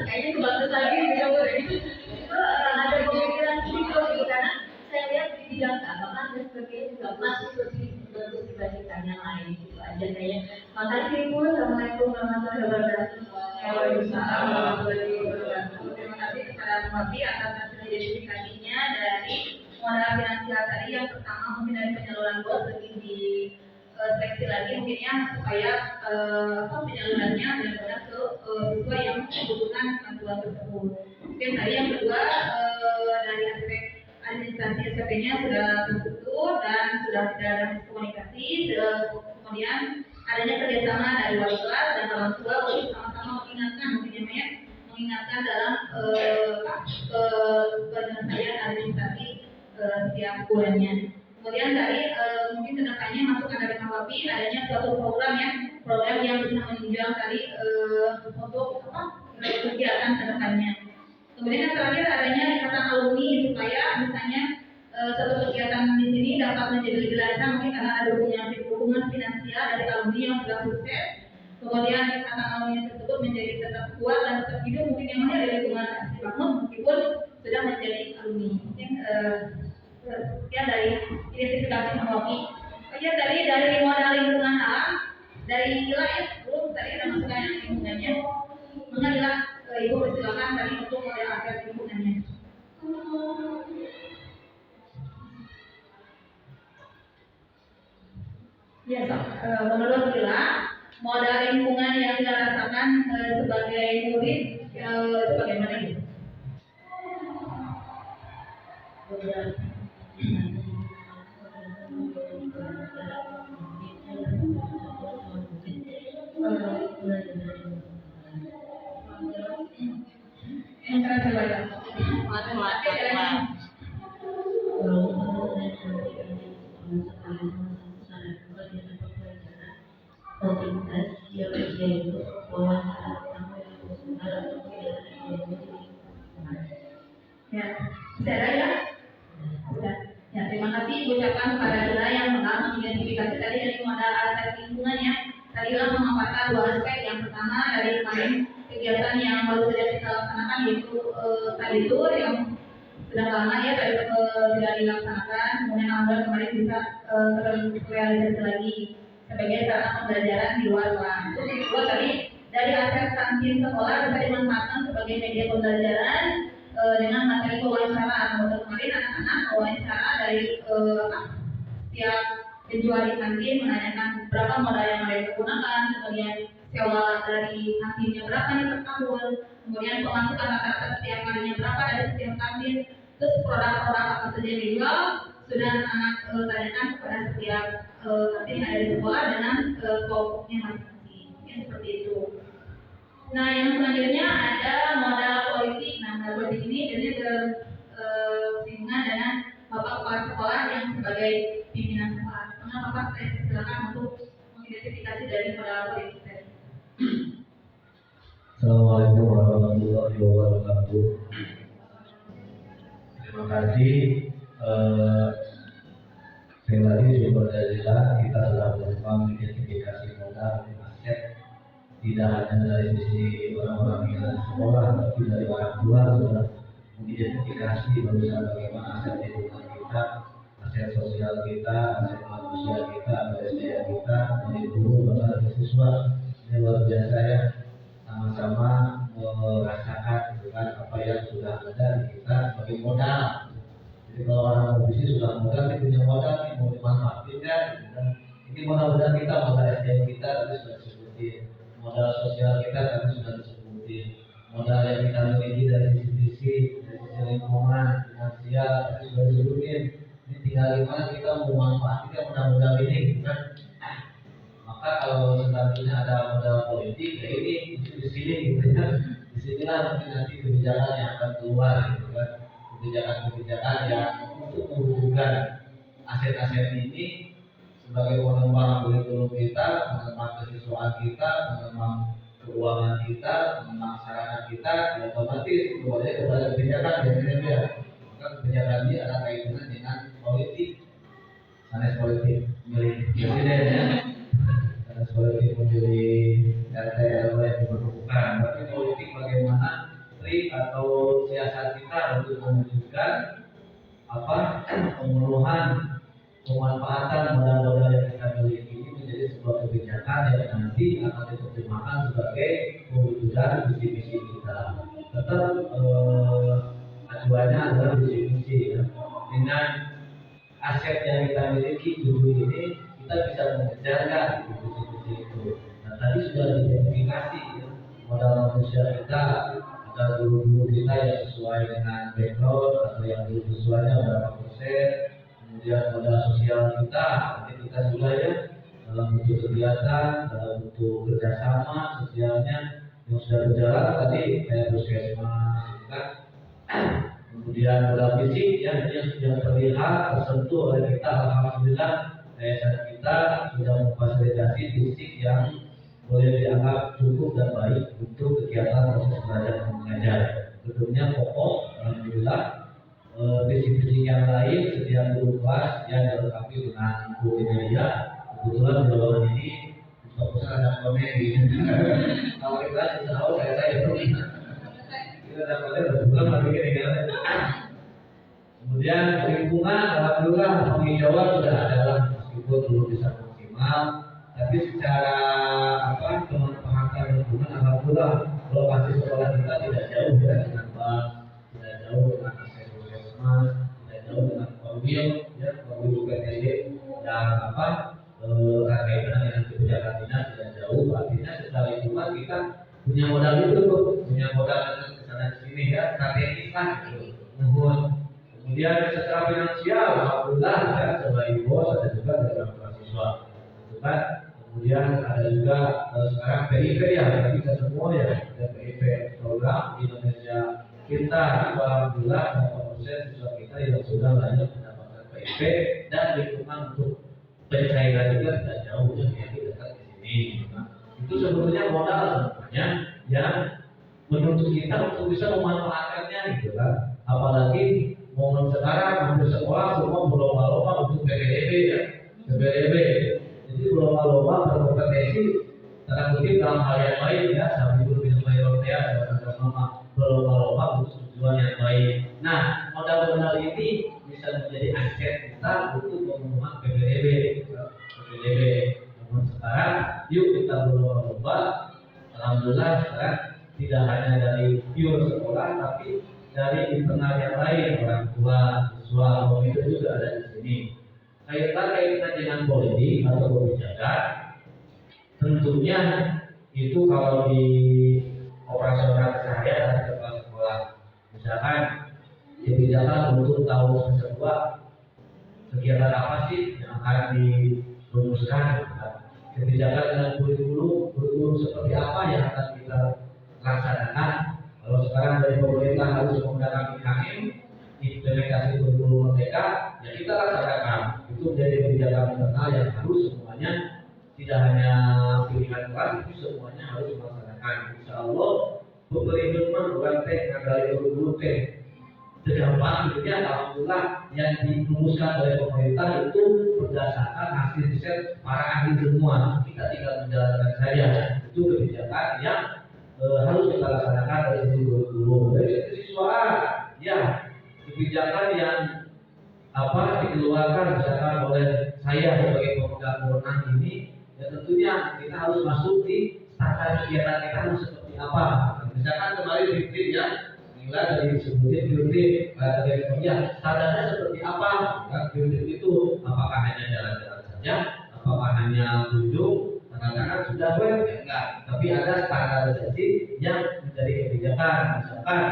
kayaknya ke Bagus lagi gitu Bu. Itu ada pemikiran sedikit gitu karena saya lihat di bidang keagamaan dan sebagainya juga masih lebih bagus dibandingkan yang lain gitu aja kayaknya. Makasih Bu. Assalamualaikum warahmatullahi wabarakatuh. Waalaikumsalam warahmatullahi wabarakatuh. Terima kasih kepada Papi atas identifikasinya dari modal finansial tadi. Yang pertama mungkin dari penyaluran bos lebih di seleksi lagi mungkin ya supaya penyalurannya benar-benar ke siswa yang membutuhkan bantuan tersebut. Mungkin tadi yang kedua dari aspek administrasi SPP-nya sudah terstruktur dan sudah tidak ada komunikasi. Kemudian adanya kerjasama dari wali kelas dan orang tua untuk sama-sama mengingatkan dalam penyelesaian administrasi setiap bulannya. Kemudian dari mungkin kedepannya masukan dari Kang Wapi adanya suatu program yang bisa menunjang tadi untuk kegiatan kedepannya. Kemudian yang terakhir adanya ikatan alumni supaya misalnya suatu kegiatan di sini dapat menjadi lebih lancar mungkin karena ada dukungan finansial dari alumni yang sudah sukses. Kemudian ikatan alumni tersebut menjadi tetap kuat dan tetap hidup mungkin yang mana dari lingkungan asli bangun meskipun sudah menjadi alumni. Mungkin sekian dari identifikasi Wapi. Kemudian dari modal lingkungan alam dari Ila ya, belum tadi ada masukan yang lingkungannya. Mengenai Ibu persilakan tadi untuk model aset lingkungannya. Ya, menurut Ila, modal lingkungan yang Ila rasakan sebagai murid bagaimana itu? Ya, sudah ya? Sudah. Ya, terima kasih ucapkan kepada Ila yang telah mengidentifikasi tadi dari modal aset lingkungan ya. Tadi Ila memaparkan dua aspek. Yang pertama dari kemarin kegiatan yang baru saja kita laksanakan yaitu tadi tour yang sudah lama ya tadi tidak dilaksanakan. Kemudian alhamdulillah kemarin bisa terrealisasi lagi sebagai sarana pembelajaran di luar kelas. Terus yang kedua tadi dari aset kantin sekolah bisa dimanfaatkan sebagai media pembelajaran dengan materi wawancara. Kemarin anak-anak wawancara dari setiap penjual di kantin menanyakan berapa modal yang mereka gunakan, kemudian sewa dari kantinnya berapa nih per tahun, kemudian pemasukan rata-rata setiap harinya berapa dari setiap kantin, terus produk-produk apa saja yang dijual sudah anak tanyakan kepada setiap kantin yang ada di sekolah dengan kelompoknya masing-masing. Ya, seperti itu. Nah, yang selanjutnya ada modal politik. Nah, modal politik ini biasanya bersinggungan dengan Bapak Kepala Sekolah yang sebagai pimpinan sekolah. Karena Bapak saya silakan untuk mengidentifikasi dari modal politik tadi. Assalamualaikum warahmatullahi wabarakatuh. Terima kasih. Sekali lagi syukur dari Allah kita telah berusaha mengidentifikasi modal aset tidak hanya dari sisi orang-orang yang ada di sekolah, tapi dari orang tua sudah mengidentifikasi berusaha bagaimana aset lingkungan kita, aset sosial kita, aset manusia kita, aset SDM kita, dari guru, bapak, siswa. Ini luar biasa ya, sama-sama merasakan dengan apa yang sudah ada di kita sebagai modal. Jadi kalau orang mau bisnis sudah modal, dia punya modal, ini mau dimanfaatkan kan? Ini modal kita, modal SDM kita, tadi sudah disebutin. Modal sosial kita tadi sudah disebutin. Modal yang kita miliki dari sisi lingkungan, finansial, tadi sudah disebutin. Ini tinggal gimana kita mau manfaatkan modal-modal ini, kan? Maka kalau selanjutnya ada modal politik, ya ini di sini gitu ya. Disinilah mungkin nanti kebijakan yang akan keluar gitu kan. Kebijakan-kebijakan yang untuk mewujudkan aset-aset ini sebagai pengembang kurikulum kita, pengembang kesiswaan kita, pengembang keuangan kita, pengembang sarana kita, ya otomatis kemudian kepada kebijakan biasanya ya. Maka kebijakan ini ada kaitannya dengan politik, sanes politik milik presiden ya, sanes politik memilih RT RW yang diperlukan. Tapi politik bagaimana trik atau siasat kita untuk mewujudkan pemenuhan pemanfaatan modal-modal yang kita miliki ini menjadi sebuah kebijakan yang nanti akan diterjemahkan sebagai mewujudkan visi-misi kita. Tetap acuannya adalah visi-misi ya. Dengan aset yang kita miliki dulu ini kita bisa mengejarkan visi-misi itu. Nah tadi sudah diidentifikasi ya, modal manusia kita, ada guru-guru kita yang sesuai dengan background atau yang belum sesuainya berapa persen. Kemudian modal sosial kita, nanti kita juga ya dalam bentuk kegiatan, dalam bentuk kerjasama sosialnya yang sudah berjalan tadi kayak puskesmas, kan? Kemudian modal fisik yang sudah terlihat tersentuh oleh kita, alhamdulillah yayasan kita sudah memfasilitasi fisik yang boleh dianggap cukup dan baik untuk kegiatan proses belajar dan mengajar. Tentunya pokok, alhamdulillah fisik-fisik yang lain setiap guru kelas yang dilengkapi dengan multimedia. Kebetulan di ruangan ini fokusnya ada komedi. Kalau kita insya Allah saya itu kita dapatnya berbulan lagi kira-kira. Kemudian lingkungan, alhamdulillah penghijauan sudah ada lah, meskipun belum bisa maksimal, tapi secara kemanfaatan lingkungan, alhamdulillah lokasi sekolah kita tidak jauh ya dengan bank, tidak jauh dengan akses puskesmas, tidak jauh dengan mobil, ya mobil UPTD dan kaitan dengan kebijakan dinas tidak jauh. Artinya secara lingkungan kita punya modal itu tuh, punya modal kesana sini ya, strategis lah gitu. Kemudian secara finansial, alhamdulillah ya sebagai bos ada juga dalam mahasiswa, gitu kan. Kemudian ada juga sekarang PIP ya, kita semua ya ada PIP program di Indonesia kita, alhamdulillah 80% siswa kita yang sudah banyak mendapatkan PIP dan lingkungan untuk pencairan juga tidak jauh ya, yang dekat di sini. Gitu kan. Itu sebetulnya modal semuanya yang menuntut kita untuk bisa memanfaatkannya gitu kan. Apalagi momen sekarang hampir sekolah semua berlomba-lomba untuk PPDB ya, PPDB. Jadi berlomba-lomba berkompetisi tanda kutip dalam hal yang baik ya, sambil minum air ya, berlomba-lomba untuk tujuan yang baik. Nah, modal-modal ini bisa menjadi aset kita untuk pemenuhan PPDB. Namun sekarang, yuk kita berlomba-lomba. Alhamdulillah sekarang tidak hanya dari pure sekolah, tapi dari internal yang lain, orang tua, siswa, itu juga ada di sini. Kaitan dengan politik atau kebijakan, tentunya itu kalau di operasional sehari-hari di kepala sekolah, misalkan kebijakan untuk tahun semester 2 kegiatan apa sih yang akan dirumuskan, kebijakan dengan kurikulum seperti apa yang akan kita laksanakan. Kalau sekarang dari pemerintah harus menggunakan IKM, implementasi kurikulum merdeka, ya kita laksanakan. Itu menjadi kebijakan internal yang harus semuanya, tidak hanya pilihan kelas, itu semuanya harus melaksanakan. Insya Allah pemerintah bukan teh dari kurikulum teh tergampang gitu ya. Alhamdulillah yang dirumuskan oleh pemerintah itu berdasarkan hasil riset para ahli semua. Kita tinggal menjalankan saja. Itu kebijakan yang harus kita laksanakan dari sisi kurikulum. Dari sisi siswa, ya kebijakan yang dikeluarkan misalkan oleh saya sebagai pemegang wewenang ini, ya tentunya kita harus masuk di standar kegiatan kita harus seperti apa. Misalkan kemarin Fikri ya, nilai dari sebutin Fikri dari kerja, standarnya seperti apa? Kan Fikri itu apakah hanya jalan-jalan saja, apakah hanya duduk, tangan sudah ya enggak, tapi ada standarisasi yang menjadi kebijakan. Misalkan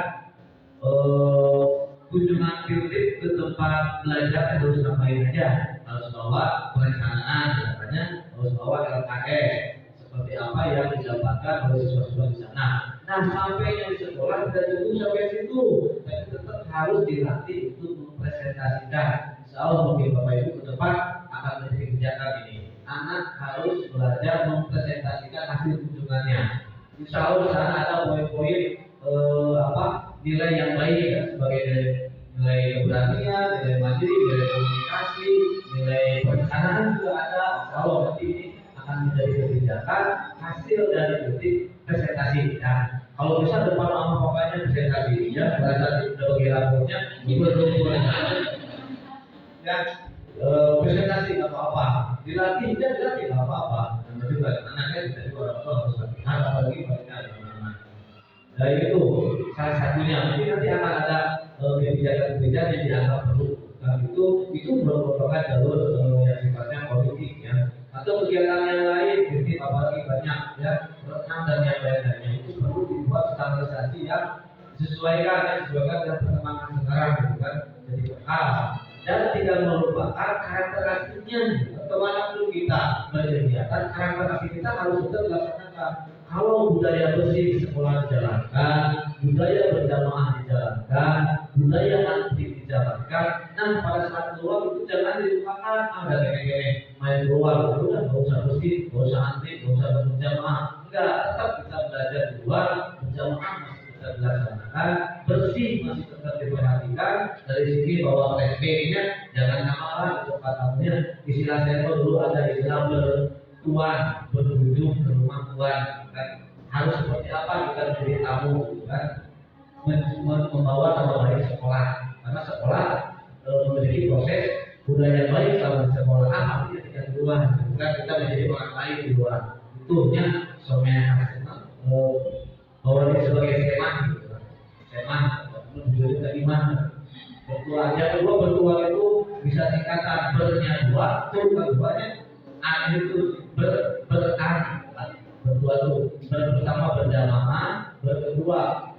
kunjungan Fikri ke tempat belajar harus ngapain aja, harus bawa perencanaan, misalnya harus bawa LKS seperti apa yang didapatkan oleh siswa-siswa di sana. Nah, sampai yang di sekolah tidak cukup sampai situ, tapi tetap harus dilatih untuk mempresentasikan. Insya Allah mungkin Bapak Ibu ke depan akan menjadi kebijakan ini. Anak harus belajar mempresentasikan hasil kunjungannya. Insya Allah di sana ada poin-poin nilai yang baik ya, sebagai nilai keberanian, nilai mandiri, nilai komunikasi, nilai perencanaan juga ada. Insya Allah nanti ini akan menjadi kebijakan hasil dari titik presentasi. Nah, kalau bisa depan sama pokoknya presentasi ya, pada saat sudah bagi raportnya, ibu betul ya presentasi nggak apa-apa, dilatih nggak apa-apa. Yang penting anaknya bisa juga orang tua harus latihan, apalagi mereka ada anak. Nah itu salah satunya. Mungkin nanti akan ada kebijakan-kebijakan yang dianggap perlu. Nah itu merupakan jalur yang sifatnya politik ya. Atau kegiatan yang lain, jadi apalagi banyak ya, renang dan yang lain-lainnya itu perlu dibuat standarisasi yang disesuaikan dengan perkembangan sekarang, gitu kan. Jadi dan tidak melupakan karakter aslinya. Kemanapun kita berkegiatan, karakter asli kita harus tetap dilaksanakan. Kalau budaya bersih di sekolah dijalankan, budaya berjamaah dijalankan, budaya antri dijalankan, nah pada saat keluar itu jangan dilupakan. Ada gini-gini main keluar, udah nggak usah bersih, nggak usah antri, nggak usah berjamaah. Enggak, tetap kita belajar di luar, berjamaah masih bisa dilaksanakan, bersih masih tetap diperhatikan. Dari sini bahwa PSBB-nya jangan samalah untuk katanya. Istilah saya dulu ada istilah bertuan, berkunjung ke rumah tuan, kan? Harus seperti apa kita menjadi tamu, kan? Membawa nama baik sekolah, karena sekolah memiliki proses budaya baik selama di sekolah. Artinya tidak di luar, bukan kita menjadi orang lain di luar. Itunya semuanya bahwa ini sebagai seman, seman, menjadi keiman. Bertua, yang kedua bertua itu bisa singkatan bernya dua, tur keduanya an itu berani. Bertua itu bersama berjamaah, berkedua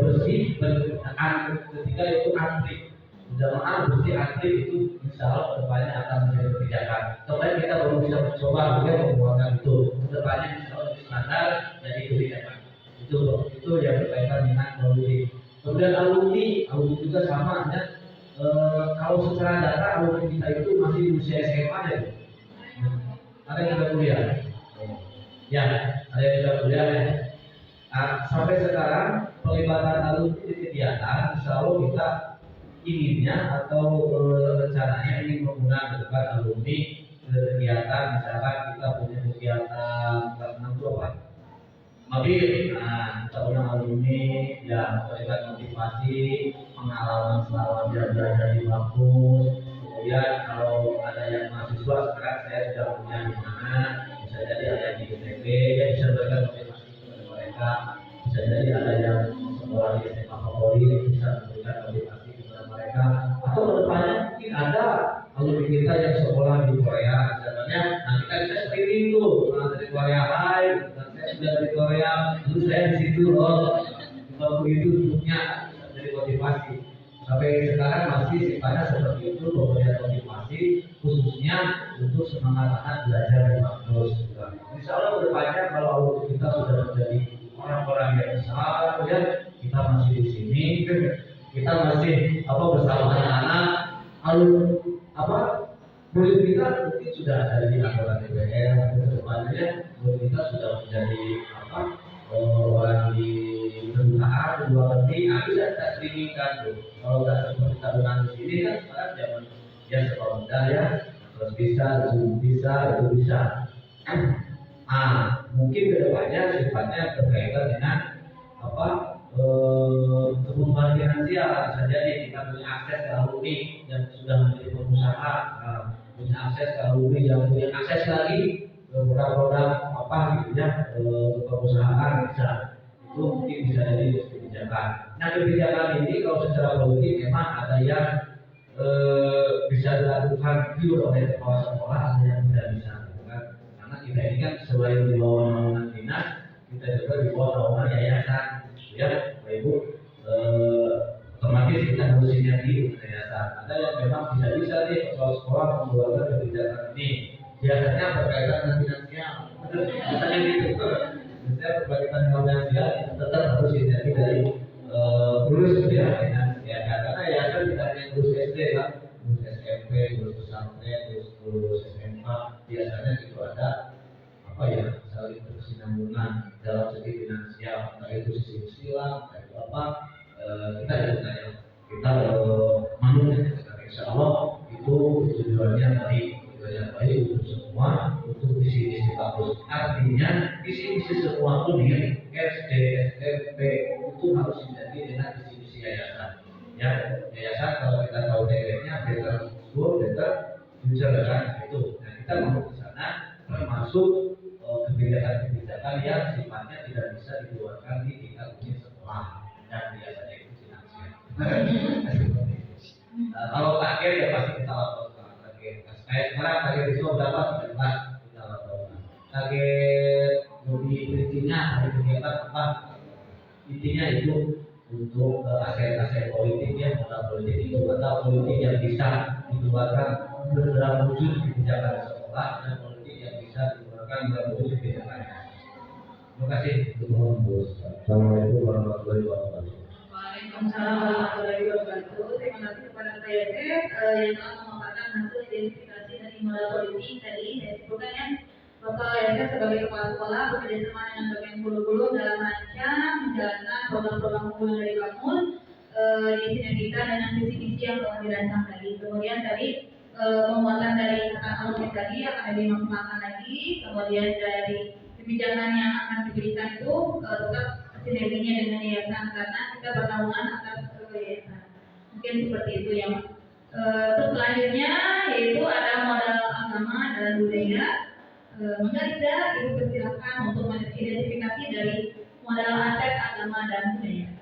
bersih, berani ketiga itu antri. Berjamaah bersih antri itu insya Allah kedepannya akan menjadi kebijakan. Kemarin kita baru bisa mencoba juga membuatkan itu. Kedepannya insya Allah standar jadi kebijakan. Itu yang berkaitan dengan alumni. Kemudian alumni juga sama ya. Kalau secara data alumni kita itu masih di usia SMA ya. Ada yang sudah kuliah. Ya, ada yang sudah kuliah ya. Sampai sekarang pelibatan alumni di kegiatan, insya Allah kita inginnya atau rencananya ingin menggunakan debat alumni kegiatan, misalkan kita punya kegiatan kelas 6 itu apa? Mabir, kita punya alumni yang terlibat motivasi, pengalaman selama dia belajar di kampus. Kemudian kalau ada yang mahasiswa sekarang saya sudah punya di mana, bisa jadi ada di ITB, yang bisa memberikan motivasi kepada mereka. Bisa jadi ada yang sekolah di SMA favorit, bisa memberikan motivasi kepada mereka. Atau kedepannya mungkin ada alumni kita yang sekolah di Korea, misalnya, nah kita bisa streaming tuh dari Korea Live. Sudah dari Korea, dulu saya di situ loh. Kalau begitu duduknya jadi motivasi. Sampai sekarang masih sifatnya seperti itu, memberikan motivasi khususnya untuk semangat anak belajar di kampus. Insya Allah kedepannya kalau alumni kita sudah menjadi orang-orang yang besar, ya kita masih di sini, kita masih bersama anak-anak, murid kita mungkin sudah ada di anggota DPR, kedepannya murid kita sudah menjadi orang di perusahaan, di luar negeri, bisa kita streamingkan tuh. Kalau nggak seperti tabungan di sini kan sekarang zaman ya serba mudah ya, terus bisa, Zoom bisa, itu bisa. Mungkin kedepannya sifatnya berkaitan dengan kebutuhan finansial. Bisa jadi kita punya akses ke alumni yang sudah menjadi pengusaha, punya akses ke alumni yang punya akses lagi ke produk-produk gitu ya, perusahaan bisa. Itu mungkin bisa jadi kebijakan. Nah kebijakan ini kalau secara politik memang ada yang bisa dilakukan pure oleh kepala sekolah, ada yang tidak bisa dilakukan. Karena kita ini kan selain di bawah naungan dinas, kita juga di bawah naungan yayasan. Ya, Bapak Ibu, otomatis kita harus sinergi dengan yayasan. Ada yang memang tidak bisa nih kepala sekolah mengeluarkan kebijakan ini. Biasanya berkaitan dengan finansial. Biasanya gitu. Biasanya berkaitan dengan finansial, tetap harus sinergi dari guru ya dengan yayasan. Karena yayasan tidak hanya guru SD kan, guru SMP, guru pesantren, guru SMK. Biasanya itu ada saling berkesinambungan dalam segi finansial, entah itu sisi silang, entah itu kita manut insya Allah itu tujuannya baik untuk semua, untuk visi kampus. Artinya visi semua itu dengan SD, SMP itu harus diganti dengan visi yayasan. Ya, yayasan kalau kita tahu dekretnya better school, better future kan itu. Nah kita mau ke sana termasuk kebijakan-kebijakan yang sifatnya tidak bisa dikeluarkan di tingkat unit sekolah dan biasanya itu finansial. Kalau target ya pasti kita laporkan target. Kayak sekarang target siswa berapa? 13 kita laporkan. Target lebih intinya dari kegiatan apa? Intinya itu untuk aset-aset politik ya, modal politik itu atau politik yang bisa dikeluarkan dalam wujud kebijakan sekolah dan politik yang bisa dikeluarkan dalam wujud kebijakan. Terima kasih. Assalamualaikum warahmatullahi wabarakatuh. Waalaikumsalam warahmatullahi wabarakatuh. Terima kasih kepada Pak Yosef yang telah memaparkan hasil identifikasi dari modal politik tadi. Saya sebutkan ya, Bapak Yosef sebagai kepala sekolah bekerjasama dengan bagian kurikulum dalam rangka menjalankan program-program unggulan dari Bamus di sinergikan dengan visi-misi yang telah dirancang tadi. Kemudian tadi penguatan dari kata alumni tadi akan dimaksimalkan lagi. Kemudian dari kebijakan yang akan diberikan itu tetap sinerginya dengan yayasan karena kita bernaungan atas yayasan. Mungkin seperti itu ya. Terus selanjutnya yaitu ada modal agama dan budaya. Maka Ibu persilakan untuk mengidentifikasi dari modal aset agama dan budaya.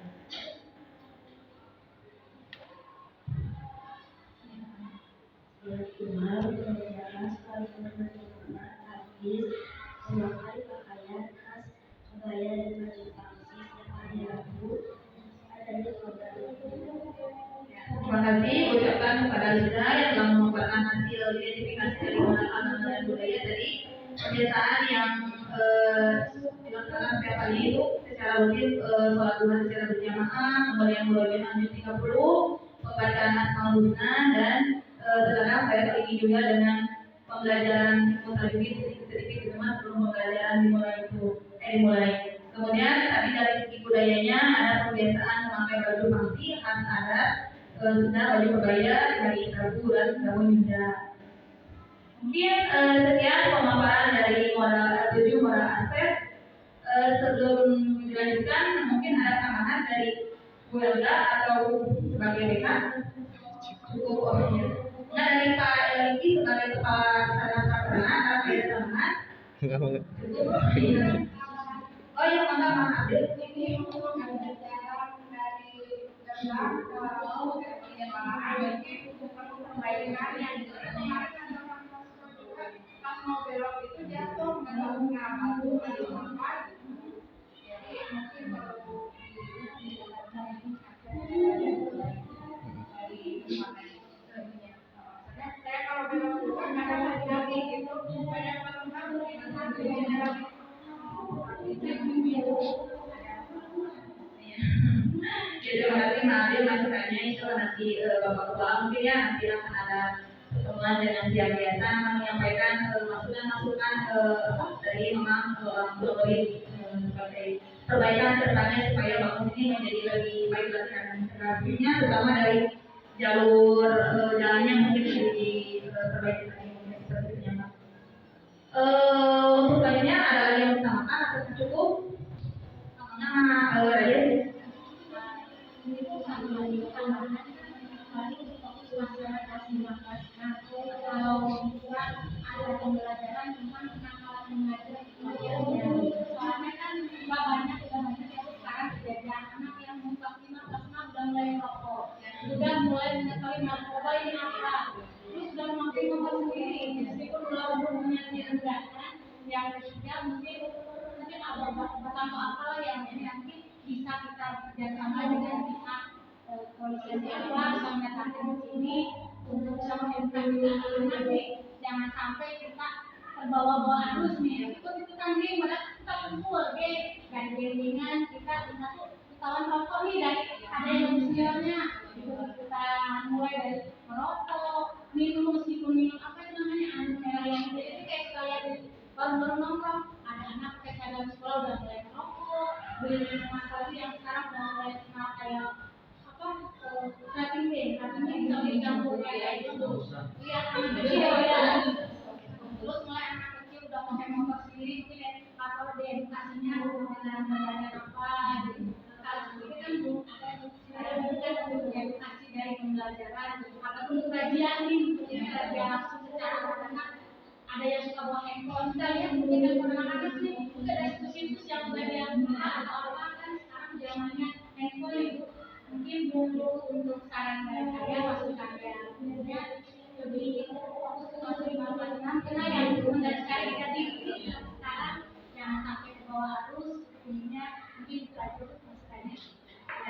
Memakai pakaian khas kebaya dan baju pangsi setiap hari Rabu adanya program. Terima kasih ucapkan kepada Lisa yang telah memaparkan hasil identifikasi dari modal agama dan budaya tadi. Kebiasaan yang dilaksanakan setiap hari itu secara rutin sholat duha secara berjamaah, kemudian mulai jam 30 pembacaan asmaul husna dan terkadang saya selagi juga dengan pembelajaran mutajwid sedikit-sedikit di rumah sebelum pembelajaran dimulai. Kemudian tadi dari segi budayanya ada kebiasaan memakai baju pangsi khas adat, sudah baju kebaya dari Rabu dan Rabu juga. Mungkin sekian pemaparan dari modal 7 modal aset. Sebelum dilanjutkan mungkin ada tambahan dari Bu Elga atau sebagai rekan cukup opsinya. Nah dari Pak Elgi sebagai kepala sarana prasarana ada tambahan. Oh iya maaf. Ini untuk pembelajaran dari Jakarta kalau untuk perbaikan yang pas mau belok itu jatuh beloknya lalu ada tempat jadi mungkin perlu saya kalau belok itu kan ada lagi gitu supaya Terima kasih Nabil masukannya itu nanti Bapak Kepala mungkin ya nanti akan ada pertemuan dengan pihak yayasan menyampaikan masukan-masukan dari memang melalui sebagai perbaikan kedepannya supaya Bapak ini menjadi lebih baik lagi administrasinya terutama dari jalur jalannya mungkin diperbaiki lagi mungkin seperti itu ya Pak. Untuk selanjutnya ada lagi yang ditambahkan atau cukup? Namanya Raja Itu sambil tambahan paling fokus masyarakat dimakan. Nah, kalau bisa ada pembelajaran tentang kenakalan mengajar soalnya kan banyak yang sekarang kejadian anak yang mengkonsumsi udah mulai rokok, sudah mulai mengetahui narkoba ini apa, terus sudah memakai nomor sendiri meskipun belum punya direndakan. Yang ketiga mungkin ada beberapa apa yang nanti bisa kita kerjasama dengan pihak polisi apa sampai tadi di sini untuk bisa mengimplementasikan nanti jangan sampai kita terbawa-bawa arus nih itu kan game kita kumpul dan gameingan kita ketahuan rokok nih dari ada yang usianya kita mulai dari merokok minum meskipun minum apa itu namanya yang jadi kayak sekalian baru nongkrong ada anak kayak dalam sekolah udah mulai merokok beli minuman lagi yang sekarang udah mulai kenal kayak apa cutting bisa dicampur kayak itu iya anak kecil ya terus mulai anak kecil udah pakai motor sendiri mungkin ya atau di edukasinya dengan apa gitu kalau sendiri kan ada juga edukasi dari pembelajaran ataupun kajian nih biar langsung secara anak ada yang suka bawa handphone kita lihat mungkin kan anak-anak sih mungkin ada situs yang mulai atau apa kan sekarang zamannya handphone itu mungkin dulu untuk saran dari saya masukan ya lebih fokus ke pembelajaran karena yang dari sekali jadi sekarang jangan sampai ke bawah arus ininya mungkin itu aja masukannya.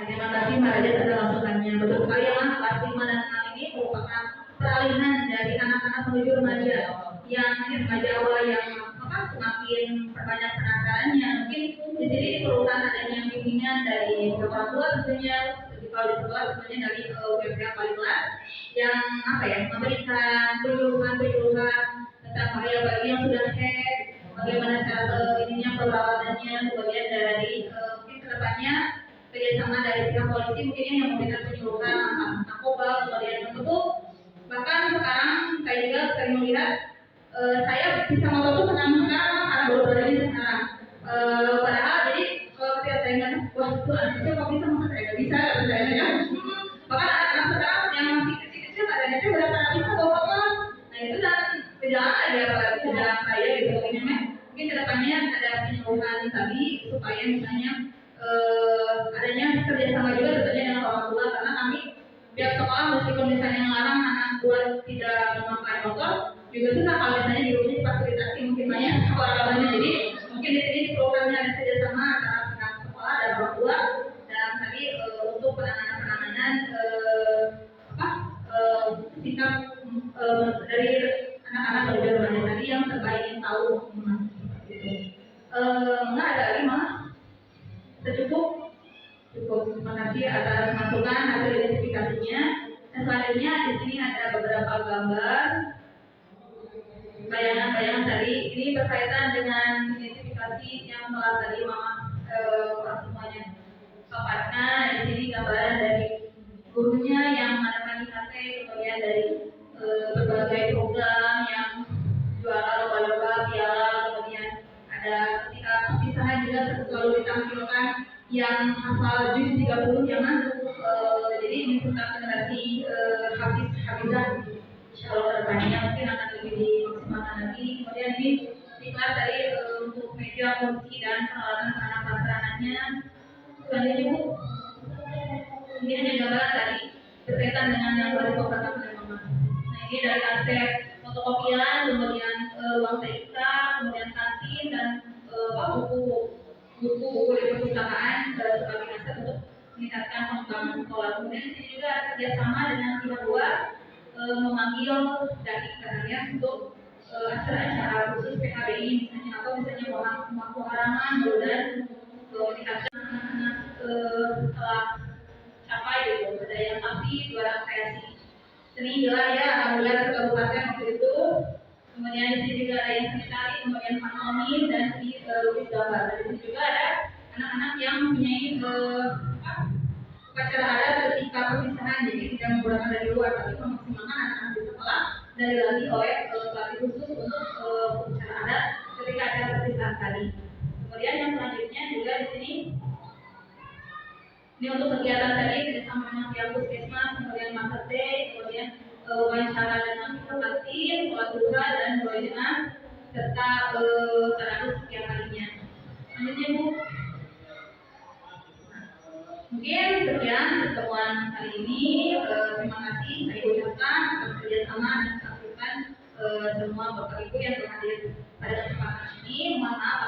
Terima kasih Mbak Raja atas masukannya. Betul sekali ya Mas, kelas 5 dan 6 ini merupakan peralihan dari anak-anak menuju remaja yang remaja awal yang semakin banyak penasarannya. Mungkin di sini diperlukan adanya bimbingan dari orang tua tentunya, kalau di sekolah tentunya dari pihak wali kelas yang memberikan penyuluhan tentang bahaya bagi yang sudah head, bagaimana cara ininya perawatannya, kemudian dari mungkin kedepannya kerjasama dari pihak polisi mungkin yang memberikan penyuluhan tentang narkoba, kemudian tentu bahkan sekarang saya juga sering melihat saya bisa motor itu sekarang karena baru berada di sekarang. Padahal jadi ketika saya ingat, wah itu anak kecil kok bisa, masa saya nggak bisa, kata saya ya. Bahkan anak-anak sekarang yang masih kecil-kecil katanya itu udah pada bisa bawa motor. Nah itu dan berjalan aja apalagi berjalan saya gitu mungkin kedepannya ada penyuluhan tadi supaya misalnya adanya kerjasama juga tentunya dengan orang tua, karena kami pihak sekolah meskipun misalnya melarang anak buat tidak memakai motor juga susah kalau misalnya di rumahnya difasilitasi mungkin banyak orang-orangnya. Jadi mungkin di sini diperlukan ada kerjasama antara pihak sekolah dan orang tua dan tadi untuk penanganan sikap dari anak-anak menuju remaja tadi yang terbaik yang tahu nggak ada lagi mah cukup. Terima kasih atas masukan hasil identifikasinya. Dan selanjutnya di sini ada beberapa gambar bayangan-bayangan tadi ini berkaitan dengan identifikasi yang telah tadi mama semuanya paparkan. Di sini gambaran dari gurunya yang menemani KT, kemudian dari berbagai program yang juara lomba-lomba piala, kemudian ada ketika perpisahan juga selalu ditampilkan yang hafal juz 30 jangan jadi ini tentang generasi hafizah insyaallah kedepannya mungkin akan lebih dimaksimalkan lagi. Kemudian di kelas tadi untuk meja kursi dan peralatan sarana prasarananya. Selanjutnya Bu, ini ada gambaran tadi berkaitan dengan yang baru dipaparkan oleh Mama. Nah ini dari aspek fotokopian, kemudian ruang TK, kemudian kantin dan buku di perpustakaan sebagai dasar untuk meningkatkan pengembangan sekolah. Kemudian di sini juga ada kerjasama dengan pihak luar memanggil dari katanya untuk acara-acara khusus PKBI misalnya apa misalnya pemahaman dan meningkatkan anak-anak telah capai gitu ada yang tapi juara kreasi seni juga ya alhamdulillah kabupaten waktu itu. Kemudian di sini juga ada yang seni tari, kemudian pantomim dan seni lukis gambar. Di sini juga ada anak-anak yang mempunyai upacara adat ketika perpisahan, jadi tidak menggunakan dari luar, tapi memaksimalkan anak-anak di sekolah dan dilatih oleh pelatih khusus untuk upacara adat ketika acara perpisahan tadi. Kemudian yang selanjutnya juga di sini ini untuk kegiatan tadi kerjasama dengan pihak puskesmas, kemudian master day, kemudian wawancara dengan kantin, sholat duha dan doa jemaah serta tadarus setiap harinya. Selanjutnya Bu, mungkin sekian pertemuan kali ini. Terima kasih saya ucapkan atas kerjasama dan masukan semua Bapak Ibu yang telah hadir pada kesempatan ini. Mohon maaf